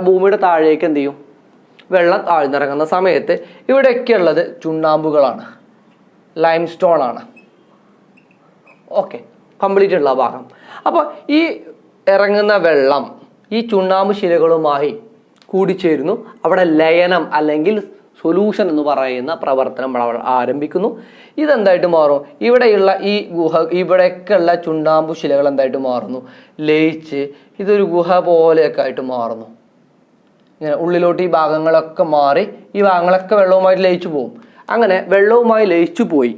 ഭൂമിയുടെ താഴേക്ക് എന്ത് ചെയ്യും? വെള്ളം ആഴ്ന്നിറങ്ങുന്ന സമയത്ത് ഇവിടെയൊക്കെ ഉള്ളത് ചുണ്ണാമ്പുകളാണ്, ലൈംസ്റ്റോൺ ആണ്. ഓക്കെ, കംപ്ലീറ്റ് ഉള്ള ഭാഗം. അപ്പോൾ ഈ ഇറങ്ങുന്ന വെള്ളം ഈ ചുണ്ണാമ്പ് ശിലകളുമായി കൂടിച്ചേരുന്നു. അവിടെ ലയനം അല്ലെങ്കിൽ സൊല്യൂഷൻ എന്ന് പറയുന്ന പ്രവർത്തനം ആരംഭിക്കുന്നു. ഇതെന്തായിട്ട് മാറും? ഇവിടെയുള്ള ഈ ഗുഹ, ഇവിടെയൊക്കെ ഉള്ള ചുണ്ണാമ്പ് ശിലകൾ എന്തായിട്ട് മാറുന്നു? ലയിച്ച് ഇതൊരു ഗുഹ പോലെയൊക്കെ ആയിട്ട് മാറുന്നു. ഇങ്ങനെ ഉള്ളിലോട്ട് ഈ ഭാഗങ്ങളൊക്കെ മാറി ഈ ഭാഗങ്ങളൊക്കെ വെള്ളവുമായിട്ട് ലയിച്ചു പോകും. അങ്ങനെ വെള്ളവുമായി ലയിച്ചു പോയി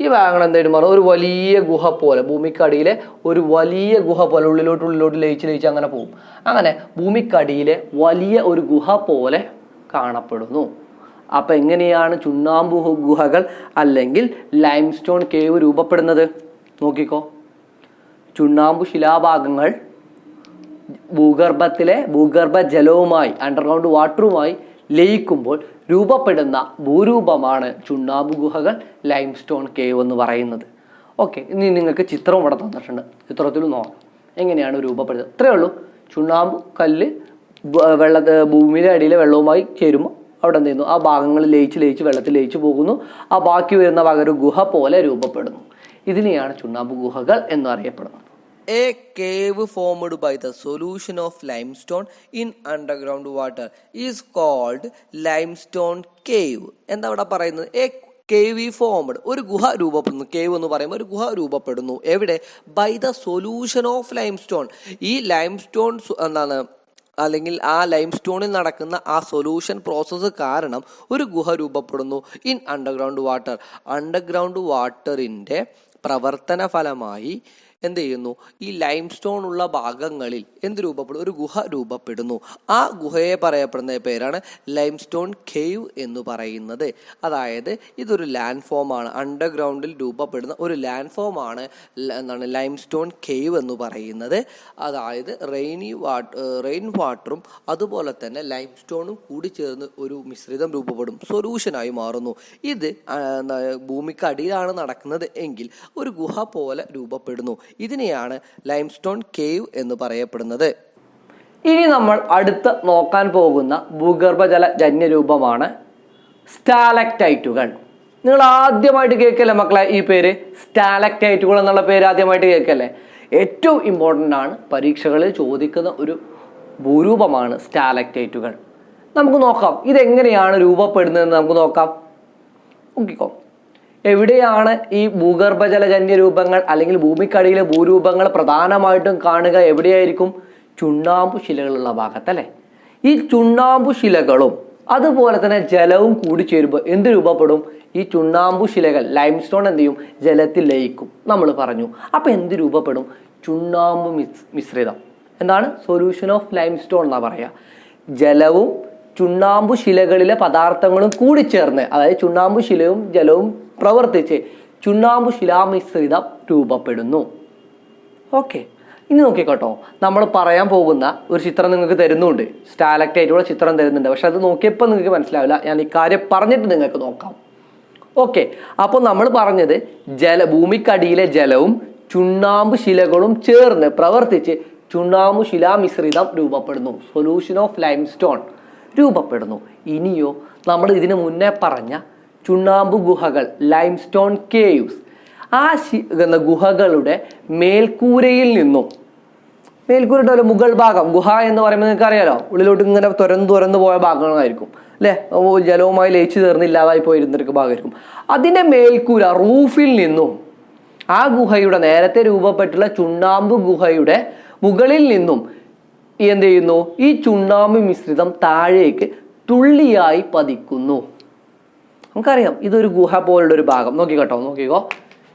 ഈ ഭാഗങ്ങൾ എന്തായിട്ട് മാറും? ഒരു വലിയ ഗുഹ പോലെ, ഭൂമിക്കടിയിലെ ഒരു വലിയ ഗുഹ പോലെ ഉള്ളിലോട്ട് ലയിച്ച് അങ്ങനെ പോകും. അങ്ങനെ ഭൂമിക്കടിയിലെ വലിയ ഒരു ഗുഹ പോലെ കാണപ്പെടുന്നു. അപ്പം എങ്ങനെയാണ് ചുണ്ണാമ്പ് ഗുഹകൾ അല്ലെങ്കിൽ ലൈംസ്റ്റോൺ കേവ് രൂപപ്പെടുന്നത്? നോക്കിക്കോ, ചുണ്ണാമ്പ് ശിലാഭാഗങ്ങൾ ഭൂഗർഭ ജലവുമായി, അണ്ടർഗ്രൗണ്ട് വാട്ടറുമായി ലയിക്കുമ്പോൾ രൂപപ്പെടുന്ന ഭൂരൂപമാണ് ചുണ്ണാമ്പ് ഗുഹകൾ, ലൈംസ്റ്റോൺ കേവ് എന്ന് പറയുന്നത്. ഓക്കെ, ഇനി നിങ്ങൾക്ക് ചിത്രം ഇവിടെ തന്നിട്ടുണ്ട്. ചിത്രത്തിൽ നോക്കാം എങ്ങനെയാണ് രൂപപ്പെടുന്നത്. ഇത്രയേ ഉള്ളൂ. ചുണ്ണാമ്പ് കല്ല് ഭൂമിയുടെ അടിയിലെ വെള്ളവുമായി ചേരുമ്പോൾ അവിടെ എന്ത് ചെയ്യുന്നു? ആ ഭാഗങ്ങൾ ലയിച്ച് വെള്ളത്തിൽ ലയിച്ചു പോകുന്നു. ആ ബാക്കി വരുന്ന ഭാഗം ഒരു ഗുഹ പോലെ രൂപപ്പെടുന്നു. ഇതിനെയാണ് ചുണ്ണാമ്പ് ഗുഹകൾ എന്നറിയപ്പെടുന്നത്. A cave formed by the solution of limestone in underground water is called limestone cave. എന്താ ഇവിടെ പറയുന്നത്? A cave formed, ഒരു ഗുഹ രൂപപ്പെടുന്നു. കേവ് എന്ന് പറയുമ്പോൾ ഒരു ഗുഹ രൂപപ്പെടുന്നു. എവിടെ? By the solution of limestone. ഈ ലൈംസ്റ്റോൺ എന്താണ്, അല്ലെങ്കിൽ ആ ലൈംസ്റ്റോണിൽ നടക്കുന്ന ആ സൊല്യൂഷൻ പ്രോസസ്സ് കാരണം ഒരു ഗുഹ രൂപപ്പെടുന്നു. ഇൻ അണ്ടർഗ്രൗണ്ട് വാട്ടർ, അണ്ടർഗ്രൗണ്ട് വാട്ടറിൻ്റെ പ്രവർത്തന ഫലമായി എന്ത് ചെയ്യുന്നു? ഈ ലൈംസ്റ്റോൺ ഉള്ള ഭാഗങ്ങളിൽ എന്ത് രൂപപ്പെടും? ഒരു ഗുഹ രൂപപ്പെടുന്നു. ആ ഗുഹയെ പറയപ്പെടുന്ന പേരാണ് ലൈംസ്റ്റോൺ കേവ് എന്ന് പറയുന്നത്. അതായത് ഇതൊരു ലാൻഡ് ഫോമാണ്, അണ്ടർഗ്രൗണ്ടിൽ രൂപപ്പെടുന്ന ഒരു ലാൻഡ് ഫോമാണ് എന്താണ് ലൈംസ്റ്റോൺ കേവ് എന്ന് പറയുന്നത്. അതായത് റെയിൻ വാട്ടറും അതുപോലെ തന്നെ ലൈംസ്റ്റോണും കൂടി ചേർന്ന് ഒരു മിശ്രിതം രൂപപ്പെടും, സൊല്യൂഷനായി മാറുന്നു. ഇത് ഭൂമിക്ക് അടിയിലാണ് നടക്കുന്നത് എങ്കിൽ ഒരു ഗുഹ പോലെ രൂപപ്പെടുന്നു. ഇതിനെയാണ് ലൈംസ്റ്റോൺ കേവ് എന്ന് പറയപ്പെടുന്നത്. ഇനി നമ്മൾ അടുത്ത് നോക്കാൻ പോകുന്ന ഭൂഗർഭജല ജന്യരൂപമാണ് സ്റ്റാലക്ടൈറ്റുകൾ. നിങ്ങൾ ആദ്യമായിട്ട് കേൾക്കല്ലേ മക്കളെ ഈ പേര്? സ്റ്റാലക്ടൈറ്റുകൾ എന്നുള്ള പേര് ആദ്യമായിട്ട് കേൾക്കല്ലേ? ഏറ്റവും ഇമ്പോർട്ടൻ്റ് ആണ്, പരീക്ഷകളിൽ ചോദിക്കുന്ന ഒരു ഭൂരൂപമാണ് സ്റ്റാലക്ടൈറ്റുകൾ. നമുക്ക് നോക്കാം ഇതെങ്ങനെയാണ് രൂപപ്പെടുന്നതെന്ന് നമുക്ക് നോക്കാം. നോക്കിക്കോ, എവിടെയാണ് ഈ ഭൂഗർഭജലജന്യ രൂപങ്ങൾ അല്ലെങ്കിൽ ഭൂമിക്കടിയിലെ ഭൂരൂപങ്ങൾ പ്രധാനമായിട്ടും കാണുക? എവിടെയായിരിക്കും? ചുണ്ണാമ്പു ശിലകളുള്ള ഭാഗത്തല്ലേ. ഈ ചുണ്ണാമ്പു ശിലകളും അതുപോലെ തന്നെ ജലവും കൂടി ചേരുമ്പോൾ എന്ത് രൂപപ്പെടും? ഈ ചുണ്ണാമ്പു ശിലകൾ, ലൈംസ്റ്റോൺ എന്ത് ചെയ്യും? ജലത്തിൽ ലയിക്കും നമ്മൾ പറഞ്ഞു. അപ്പം എന്ത് രൂപപ്പെടും? ചുണ്ണാമ്പ് മിശ്രിതം. എന്താണ്? സൊല്യൂഷൻ ഓഫ് ലൈംസ്റ്റോൺ എന്നാ പറയുക. ജലവും ചുണ്ണാമ്പു ശിലകളിലെ പദാർത്ഥങ്ങളും കൂടിച്ചേർന്ന്, അതായത് ചുണ്ണാമ്പു ശിലയും ജലവും പ്രവർത്തിച്ച് ചുണ്ണാമ്പു ശിലാമിശ്രിതം രൂപപ്പെടുന്നു. ഓക്കെ, ഇനി നോക്കിക്കോട്ടോ, നമ്മൾ പറയാൻ പോകുന്ന ഒരു ചിത്രം നിങ്ങൾക്ക് തരുന്നുണ്ട്. സ്റ്റാലക്ടൈറ്റുള്ള ചിത്രം തരുന്നുണ്ട്. പക്ഷെ അത് നോക്കിയപ്പോൾ നിങ്ങൾക്ക് മനസ്സിലാവില്ല. ഞാൻ ഈ കാര്യം പറഞ്ഞിട്ട് നിങ്ങൾക്ക് നോക്കാം. ഓക്കെ, അപ്പോൾ നമ്മൾ പറഞ്ഞത് ഭൂമിക്കടിയിലെ ജലവും ചുണ്ണാമ്പ് ശിലകളും ചേർന്ന് പ്രവർത്തിച്ച് ചുണ്ണാമ്പു ശിലാമിശ്രിതം രൂപപ്പെടുന്നു, സൊല്യൂഷൻ ഓഫ് ലൈംസ്റ്റോൺ രൂപപ്പെടുന്നു. ഇനിയോ നമ്മൾ ഇതിനു മുന്നേ പറഞ്ഞ ചുണ്ണാമ്പ് ഗുഹകൾ, ലൈംസ്റ്റോൺ കേവ്സ്, ആ ഗുഹകളുടെ മേൽക്കൂരയിൽ നിന്നും, മേൽക്കൂരയുടെ മുകൾ ഭാഗം, ഗുഹ എന്ന് പറയുമ്പോൾ നിങ്ങൾക്ക് അറിയാലോ, ഉള്ളിലോട്ട് ഇങ്ങനെ തുറന്നു പോയ ഭാഗങ്ങളായിരിക്കും അല്ലേ, ജലവുമായി ലയിച്ചു ചേർന്ന് ഇല്ലാതായി പോയിരുന്നൊരു ഭാഗമായിരിക്കും. അതിൻ്റെ മേൽക്കൂര, റൂഫിൽ നിന്നും ആ ഗുഹയുടെ നേരത്തെ രൂപപ്പെട്ടുള്ള ചുണ്ണാമ്പ് ഗുഹയുടെ മുകളിൽ നിന്നും എന്ത് ചെയ്യുന്നു? ഈ ചുണ്ണാമ്പ് മിശ്രിതം താഴേക്ക് തുള്ളിയായി പതിക്കുന്നു. നമുക്കറിയാം ഇതൊരു ഗുഹ പോലുള്ളൊരു ഭാഗം. നോക്കിക്കോ.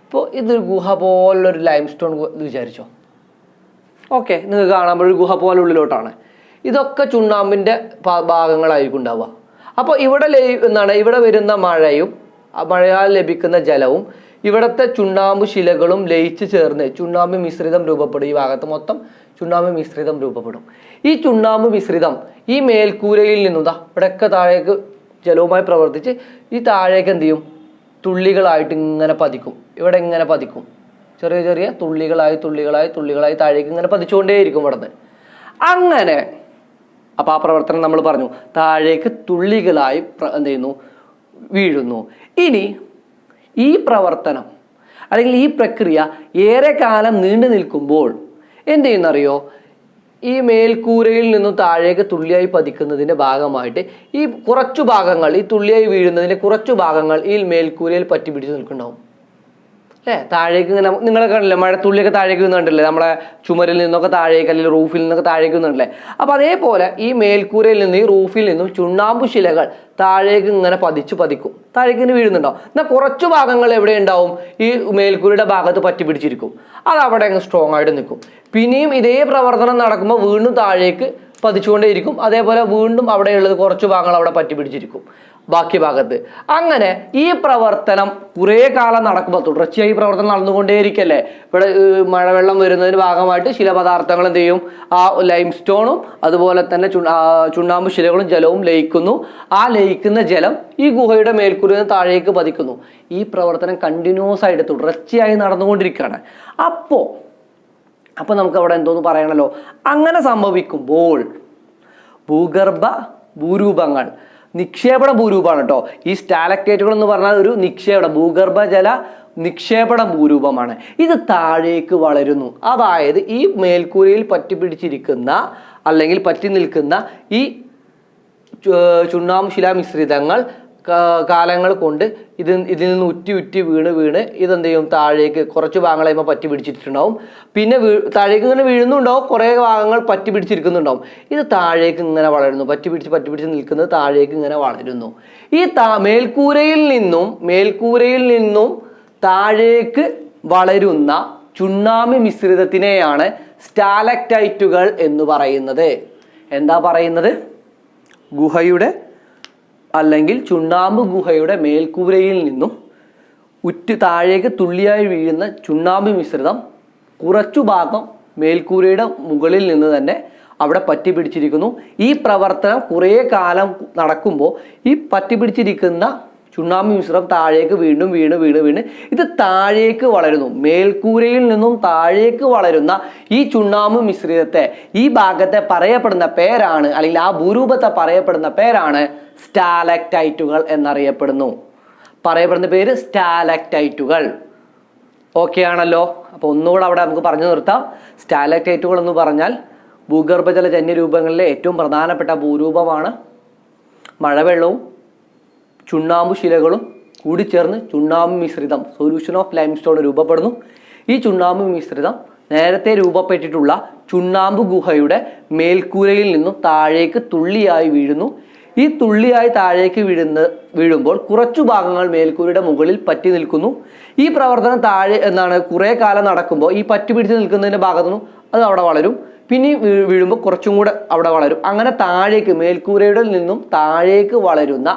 ഇപ്പോൾ ഇതൊരു ഗുഹ പോലുള്ളൊരു ലൈം സ്റ്റോൺ ഇത് വിചാരിച്ചോ. ഓക്കെ, നിങ്ങൾക്ക് കാണാൻ ഒരു ഗുഹ പോലെ ഉള്ളിലോട്ടാണ്. ഇതൊക്കെ ചുണ്ണാമ്പിൻ്റെ ഭാഗങ്ങളായിരിക്കും ഉണ്ടാവുക. അപ്പോൾ ഇവിടെ ഇവിടെ വരുന്ന മഴയും മഴയാൽ ലഭിക്കുന്ന ജലവും ഇവിടുത്തെ ചുണ്ണാമ്പ് ശിലകളും ലയിച്ച് ചേർന്ന് ചുണ്ണാമ്പ് മിശ്രിതം രൂപപ്പെടും. ഈ ഭാഗത്ത് മൊത്തം ചുണ്ണാമ്പ് മിശ്രിതം രൂപപ്പെടും. ഈ ചുണ്ണാമ്പ് മിശ്രിതം ഈ മേൽക്കൂരയിൽ നിന്നും ഇവിടെയൊക്കെ താഴേക്ക് ജലവുമായി പ്രവർത്തിച്ച് ഈ താഴേക്ക് എന്ത് ചെയ്യും? തുള്ളികളായിട്ട് ഇങ്ങനെ പതിക്കും. ഇവിടെ ഇങ്ങനെ പതിക്കും. ചെറിയ ചെറിയ തുള്ളികളായി താഴേക്ക് ഇങ്ങനെ പതിച്ചുകൊണ്ടേയിരിക്കും ഇവിടുന്ന്. അങ്ങനെ അപ്പോൾ ആ പ്രവർത്തനം നമ്മൾ പറഞ്ഞു, താഴേക്ക് തുള്ളികളായി എന്ത് ചെയ്യുന്നു? വീഴുന്നു. ഇനി ഈ പ്രവർത്തനം അല്ലെങ്കിൽ ഈ പ്രക്രിയ ഏറെ കാലം നീണ്ടു നിൽക്കുമ്പോൾ എന്ത് ചെയ്യുന്നറിയോ? ഈ മേൽക്കൂരയിൽ നിന്നും താഴേക്ക് തുള്ളിയായി പതിക്കുന്നതിൻ്റെ ഭാഗമായിട്ട് ഈ കുറച്ചു ഭാഗങ്ങൾ, ഈ തുള്ളിയായി വീഴുന്നതിൻ്റെ കുറച്ചു ഭാഗങ്ങൾ ഈ മേൽക്കൂരയിൽ പറ്റി പിടിച്ച് നിൽക്കുന്നുണ്ടാവും അല്ലേ? താഴേക്ക് ഇങ്ങനെ നിങ്ങളെ കണ്ടില്ലേ, മഴത്തുള്ളിയൊക്കെ താഴേക്ക് വീഴുന്നുണ്ടല്ലേ, നമ്മളെ ചുമരിൽ നിന്നൊക്കെ താഴേക്ക് അല്ലെങ്കിൽ റൂഫിൽ നിന്നൊക്കെ താഴേക്ക് വീഴുന്നുണ്ടല്ലേ. അപ്പോൾ അതേപോലെ ഈ മേൽക്കൂരയിൽ നിന്ന് ഈ റൂഫിൽ നിന്നും ചുണ്ണാമ്പ് ശിലകൾ താഴേക്ക് ഇങ്ങനെ പതിക്കും. താഴേക്ക് ഇങ്ങനെ വീഴുന്നുണ്ടാവും. എന്നാൽ കുറച്ചു ഭാഗങ്ങൾ എവിടെ ഉണ്ടാവും? ഈ മേൽക്കൂരയുടെ ഭാഗത്ത് പറ്റി പിടിച്ചിരിക്കും. അത് അവിടെ അങ്ങ് സ്ട്രോങ് ആയിട്ട് നിൽക്കും. പിന്നെയും ഇതേ പ്രവർത്തനം നടക്കുമ്പോൾ വീണ്ടും താഴേക്ക് പതിച്ചുകൊണ്ടേയിരിക്കും. അതേപോലെ വീണ്ടും അവിടെയുള്ളത് കുറച്ചു ഭാഗങ്ങൾ അവിടെ പറ്റി പിടിച്ചിരിക്കും ബാക്കി ഭാഗത്ത്. അങ്ങനെ ഈ പ്രവർത്തനം കുറേ കാലം നടക്കുമ്പോൾ തുടർച്ചയായി ഈ പ്രവർത്തനം നടന്നുകൊണ്ടേയിരിക്കല്ലേ. ഇവിടെ മഴവെള്ളം വരുന്നതിന് ഭാഗമായിട്ട് ചില പദാർത്ഥങ്ങൾ എന്ത് ചെയ്യും? ആ ലൈം സ്റ്റോണും അതുപോലെ തന്നെ ചുണ്ണാമ്പ് ശിലകളും ജലവും ലയിക്കുന്നു. ആ ലയിക്കുന്ന ജലം ഈ ഗുഹയുടെ മേൽക്കൂരയിൽ നിന്ന് താഴേക്ക് പതിക്കുന്നു. ഈ പ്രവർത്തനം കണ്ടിന്യൂസ് ആയിട്ട് തുടർച്ചയായി നടന്നുകൊണ്ടിരിക്കുകയാണ്. അപ്പോൾ നമുക്ക് അവിടെ എന്തോന്ന് പറയണല്ലോ. അങ്ങനെ സംഭവിക്കുമ്പോൾ ഭൂഗർഭ ഭൂരൂപങ്ങൾ നിക്ഷേപണ ഭൂരൂപമാണ് കേട്ടോ. ഈ സ്റ്റാലക്ടൈറ്റുകൾ എന്ന് പറഞ്ഞാൽ ഒരു ഭൂഗർഭജല നിക്ഷേപണ ഭൂരൂപമാണ്. ഇത് താഴേക്ക് വളരുന്നു. അതായത് ഈ മേൽക്കൂരയിൽ പറ്റി പിടിച്ചിരിക്കുന്ന അല്ലെങ്കിൽ പറ്റി നിൽക്കുന്ന ഈ ചുണ്ണാമ്പ് ശിലാമിശ്രിതങ്ങൾ കാലങ്ങൾ കൊണ്ട് ഇതിൽ നിന്ന് ഉറ്റി വീണ് ഇതെന്ത് ചെയ്യും? താഴേക്ക് കുറച്ച് ഭാഗങ്ങൾ കഴിയുമ്പോൾ പറ്റി പിടിച്ചിട്ടുണ്ടാവും. പിന്നെ താഴേക്ക് ഇങ്ങനെ വീഴുന്നുണ്ടാവും. കുറേ ഭാഗങ്ങൾ പറ്റി പിടിച്ചിരിക്കുന്നുണ്ടാവും. ഇത് താഴേക്ക് ഇങ്ങനെ വളരുന്നു. പറ്റി പിടിച്ച് നിൽക്കുന്നത് താഴേക്ക് ഇങ്ങനെ വളരുന്നു. ഈ മേൽക്കൂരയിൽ നിന്നും താഴേക്ക് വളരുന്ന ചുണ്ണാമ്പ് മിശ്രിതത്തിനെയാണ് സ്റ്റാലക്ടൈറ്റുകൾ എന്ന് പറയുന്നത്. എന്താ പറയുന്നത്? ഗുഹയുടെ അല്ലെങ്കിൽ ചുണ്ണാമ്പ് ഗുഹയുടെ മേൽക്കൂരയിൽ നിന്നും താഴേക്ക് തുള്ളിയായി വീഴുന്ന ചുണ്ണാമ്പ് മിശ്രിതം കുറച്ചു ഭാഗം മേൽക്കൂരയുടെ മുകളിൽ നിന്ന് തന്നെ അവിടെ പറ്റി പിടിച്ചിരിക്കുന്നു. ഈ പ്രവർത്തനം കുറേ കാലം നടക്കുമ്പോൾ ഈ പറ്റി പിടിച്ചിരിക്കുന്ന ചുണ്ണാമ്പ് മിശ്രിതം താഴേക്ക് വീണ്ടും വീണ് ഇത് താഴേക്ക് വളരുന്നു. മേൽക്കൂരയിൽ നിന്നും താഴേക്ക് വളരുന്ന ഈ ചുണ്ണാമ്പ് മിശ്രിതത്തെ, ഈ ഭാഗത്തെ പറയപ്പെടുന്ന പേരാണ്, അല്ലെങ്കിൽ ആ ഭൂരൂപത്തെ പറയപ്പെടുന്ന പേരാണ് സ്റ്റാലക്ടൈറ്റുകൾ എന്നറിയപ്പെടുന്നു. പറയപ്പെടുന്ന പേര് സ്റ്റാലക്ടൈറ്റുകൾ. ഓക്കെ ആണല്ലോ. അപ്പോൾ ഒന്നുകൂടെ അവിടെ നമുക്ക് പറഞ്ഞു നിർത്താം. സ്റ്റാലക്ടൈറ്റുകൾ എന്ന് പറഞ്ഞാൽ ഭൂഗർഭജല ജന്യരൂപങ്ങളിലെ ഏറ്റവും പ്രധാനപ്പെട്ട ഭൂരൂപമാണ്. മഴവെള്ളവും ചുണ്ണാമ്പ് ശിലകളും കൂടിച്ചേർന്ന് ചുണ്ണാമ്പ് മിശ്രിതം, സൊല്യൂഷൻ ഓഫ് ലൈംസ്റ്റോൺ രൂപപ്പെടുന്നു. ഈ ചുണ്ണാമ്പ് മിശ്രിതം നേരത്തെ രൂപപ്പെട്ടിട്ടുള്ള ചുണ്ണാമ്പ് ഗുഹയുടെ മേൽക്കൂരയിൽ നിന്നും താഴേക്ക് തുള്ളിയായി വീഴുന്നു. ഈ തുള്ളിയായി താഴേക്ക് വീഴുമ്പോൾ കുറച്ചു ഭാഗങ്ങൾ മേൽക്കൂരയുടെ മുകളിൽ പറ്റി നിൽക്കുന്നു. ഈ പ്രവർത്തനം കുറേ കാലം നടക്കുമ്പോൾ ഈ പറ്റി പിടിച്ച് നിൽക്കുന്നതിൻ്റെ ഭാഗത്തുനിന്നും അത് അവിടെ വളരും. പിന്നെ വീഴുമ്പോൾ കുറച്ചും കൂടെ അവിടെ വളരും. അങ്ങനെ താഴേക്ക് മേൽക്കൂരയുടെ നിന്നും താഴേക്ക് വളരുന്ന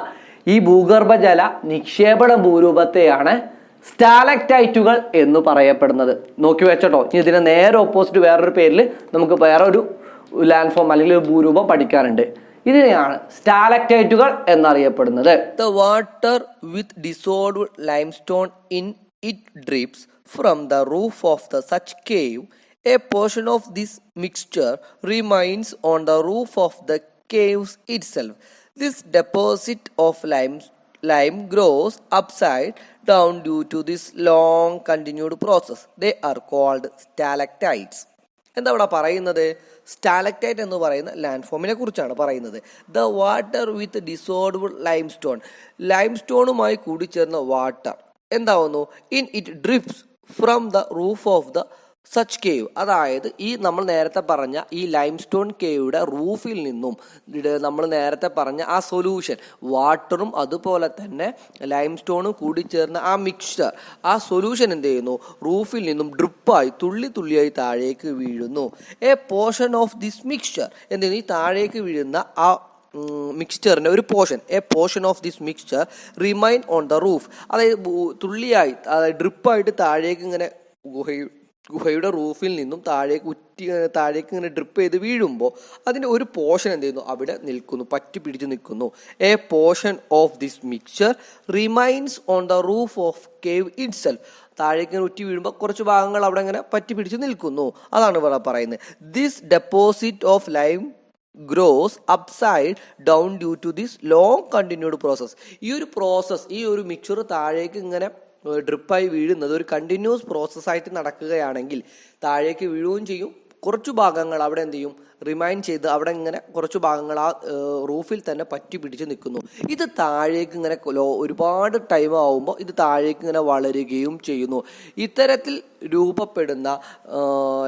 ഈ ഭൂഗർഭജല നിക്ഷേപണ ഭൂരൂപത്തെയാണ് സ്റ്റാലക്ടൈറ്റുകൾ എന്ന് പറയപ്പെടുന്നത്. നോക്കി വെച്ചോട്ടോ. ഇനി ഇതിന് നേരെ ഓപ്പോസിറ്റ് വേറൊരു പേരിൽ നമുക്ക് വേറൊരു ലാൻഡ് ഫോം അല്ലെങ്കിൽ ഒരു ഭൂരൂപം പഠിക്കാറുണ്ട്. ഇതിനെയാണ് സ്റ്റാലക്ടൈറ്റുകൾ എന്നറിയപ്പെടുന്നത്. The water with dissolved limestone in it drips from the roof of such cave. A portion of this mixture remains on the roof of the caves itself. This deposit of lime grows upside down due to this long continued process. They are called stalactites. എന്താ ഇവിടെ പറയുന്നത്? Stalactite എന്ന് പറയുന്ന land ഫോമിനെ കുറിച്ചാണ് പറയുന്നത്. The water with dissolved ലൈംസ്റ്റോണുമായി കൂടിച്ചേർന്ന വാട്ടർ എന്താവുന്നു? In it drips from the roof of the such cave, അതായത് ഈ നമ്മൾ നേരത്തെ പറഞ്ഞ ഈ ലൈംസ്റ്റോൺ കേവിടെ റൂഫിൽ നിന്നും നമ്മൾ നേരത്തെ പറഞ്ഞ ആ സൊല്യൂഷൻ വാട്ടറും അതുപോലെ തന്നെ ലൈംസ്റ്റോണും കൂടി ചേർന്ന ആ മിക്സ്ചർ, ആ സൊല്യൂഷൻ എന്ത് ചെയ്യുന്നു, റൂഫിൽ നിന്നും ഡ്രിപ്പായി തുള്ളി തുള്ളിയായി താഴേക്ക് വീഴുന്നു. A portion of this mixture എന്ത് ചെയ്യുന്നു, ഈ താഴേക്ക് വീഴുന്ന ആ മിക്സ്ചറിന്റെ ഒരു portion, A portion of this mixture remain on the roof, അതായത് തുള്ളിയായി ഡ്രിപ്പായിട്ട് താഴേക്ക് ഇങ്ങനെ ഗുഹയുടെ റൂഫിൽ നിന്നും താഴേക്ക് ഇങ്ങനെ ഡ്രിപ്പ് ചെയ്ത് വീഴുമ്പോൾ അതിൻ്റെ ഒരു പോർഷൻ എന്ത് ചെയ്യുന്നു, അവിടെ നിൽക്കുന്നു, പറ്റി പിടിച്ച് നിൽക്കുന്നു. A portion of this mixture remains on the roof of cave itself, താഴേക്ക് ഉറ്റി വീഴുമ്പോൾ കുറച്ച് ഭാഗങ്ങൾ അവിടെ ഇങ്ങനെ പറ്റി പിടിച്ച് നിൽക്കുന്നു. അതാണ് ഇവിടെ പറയുന്നത്. This deposit of lime grows upside down due to this long continued process. ഈ ഒരു മിക്സ്ചർ താഴേക്ക് ഇങ്ങനെ ഡ്രിപ്പായി വീഴുന്നത് ഒരു കണ്ടിന്യൂസ് പ്രോസസ്സായിട്ട് നടക്കുകയാണെങ്കിൽ താഴേക്ക് വീഴുകയും ചെയ്യും. കുറച്ചു ഭാഗങ്ങൾ അവിടെ എന്ത് ചെയ്യും, റിമൈൻ ചെയ്ത് അവിടെ ഇങ്ങനെ കുറച്ചു ഭാഗങ്ങൾ ആ റൂഫിൽ തന്നെ പറ്റി പിടിച്ച് നിൽക്കുന്നു. ഇത് താഴേക്ക് ഇങ്ങനെ ഒരുപാട് ടൈം ആവുമ്പോൾ ഇത് താഴേക്ക് ഇങ്ങനെ വളരുകയും ചെയ്യുന്നു. ഇത്തരത്തിൽ രൂപപ്പെടുന്ന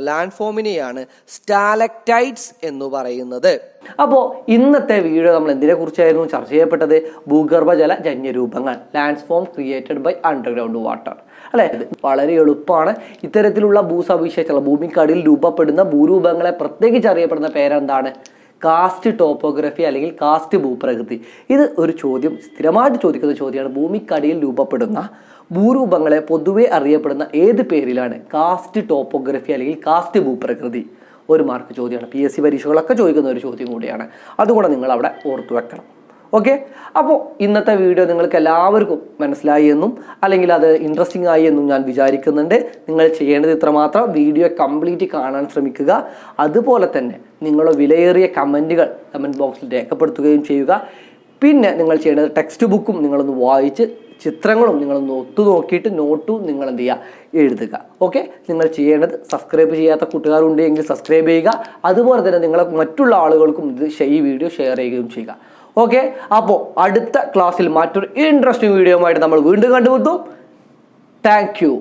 ലാൻഡ് ഫോമിനെയാണ് സ്റ്റാലക്ടൈറ്റ്സ് എന്ന് പറയുന്നത്. അപ്പോൾ ഇന്നത്തെ വീഡിയോ നമ്മൾ എന്തിനെ കുറിച്ചായിരുന്നു ചർച്ച ചെയ്യപ്പെട്ടത്? ഭൂഗർഭജല ജന്യരൂപങ്ങൾ, land form created by underground water, അല്ലെ? വളരെ എളുപ്പമാണ്. ഇത്തരത്തിലുള്ള ഭൂസവിശേഷങ്ങൾ, ഭൂമിക്കടിയിൽ രൂപപ്പെടുന്ന ഭൂരൂപങ്ങളെ പ്രത്യേകിച്ച് അറിയപ്പെടുന്ന പേരെന്താണ്? കാസ്റ്റ് ടോപ്പോഗ്രഫി അല്ലെങ്കിൽ കാസ്റ്റ് ഭൂപ്രകൃതി. ഇത് ഒരു ചോദ്യം, സ്ഥിരമായിട്ട് ചോദിക്കുന്ന ചോദ്യമാണ്. ഭൂമിക്കടിയിൽ രൂപപ്പെടുന്ന ഭൂരൂപങ്ങളെ പൊതുവെ അറിയപ്പെടുന്ന ഏത് പേരിലാണ്? കാസ്റ്റ് ടോപ്പോഗ്രഫി അല്ലെങ്കിൽ കാസ്റ്റ് ഭൂപ്രകൃതി. ഒരു മാർക്ക് ചോദ്യമാണ്, PSC പരീക്ഷകളൊക്കെ ചോദിക്കുന്ന ഒരു ചോദ്യം കൂടിയാണ്. അതുകൂടെ നിങ്ങൾ അവിടെ ഓർത്തു വെക്കണം. ഓക്കെ, അപ്പോൾ ഇന്നത്തെ വീഡിയോ നിങ്ങൾക്ക് എല്ലാവർക്കും മനസ്സിലായി എന്നും അല്ലെങ്കിൽ അത് ഇൻട്രസ്റ്റിംഗ് ആയി എന്നും ഞാൻ വിചാരിക്കുന്നുണ്ട്. നിങ്ങൾ ചെയ്യേണ്ടത് ഇത്രമാത്രം, വീഡിയോ കംപ്ലീറ്റ് കാണാൻ ശ്രമിക്കുക. അതുപോലെ തന്നെ നിങ്ങളുടെ വിലയേറിയ കമൻറ്റ് ബോക്സിൽ രേഖപ്പെടുത്തുകയും ചെയ്യുക. പിന്നെ നിങ്ങൾ ചെയ്യേണ്ടത് ടെക്സ്റ്റ് ബുക്കും നിങ്ങളൊന്ന് വായിച്ച് ചിത്രങ്ങളും നിങ്ങളൊന്ന് ഒത്തുനോക്കിയിട്ട് നോട്ടും നിങ്ങൾ എന്ത് ചെയ്യുക, എഴുതുക. ഓക്കെ, നിങ്ങൾ ചെയ്യേണ്ടത് സബ്സ്ക്രൈബ് ചെയ്യാത്ത കൂട്ടുകാരുണ്ടെങ്കിൽ സബ്സ്ക്രൈബ് ചെയ്യുക. അതുപോലെ തന്നെ നിങ്ങൾ മറ്റുള്ള ആളുകൾക്കും ഈ വീഡിയോ ഷെയർ ചെയ്യുകയും ചെയ്യുക. ഓക്കെ, അപ്പോൾ അടുത്ത ക്ലാസ്സിൽ മറ്റൊരു ഇൻട്രസ്റ്റിംഗ് വീഡിയോ ആയിട്ട് നമ്മൾ വീണ്ടും കണ്ടുമുട്ടും. Thank you.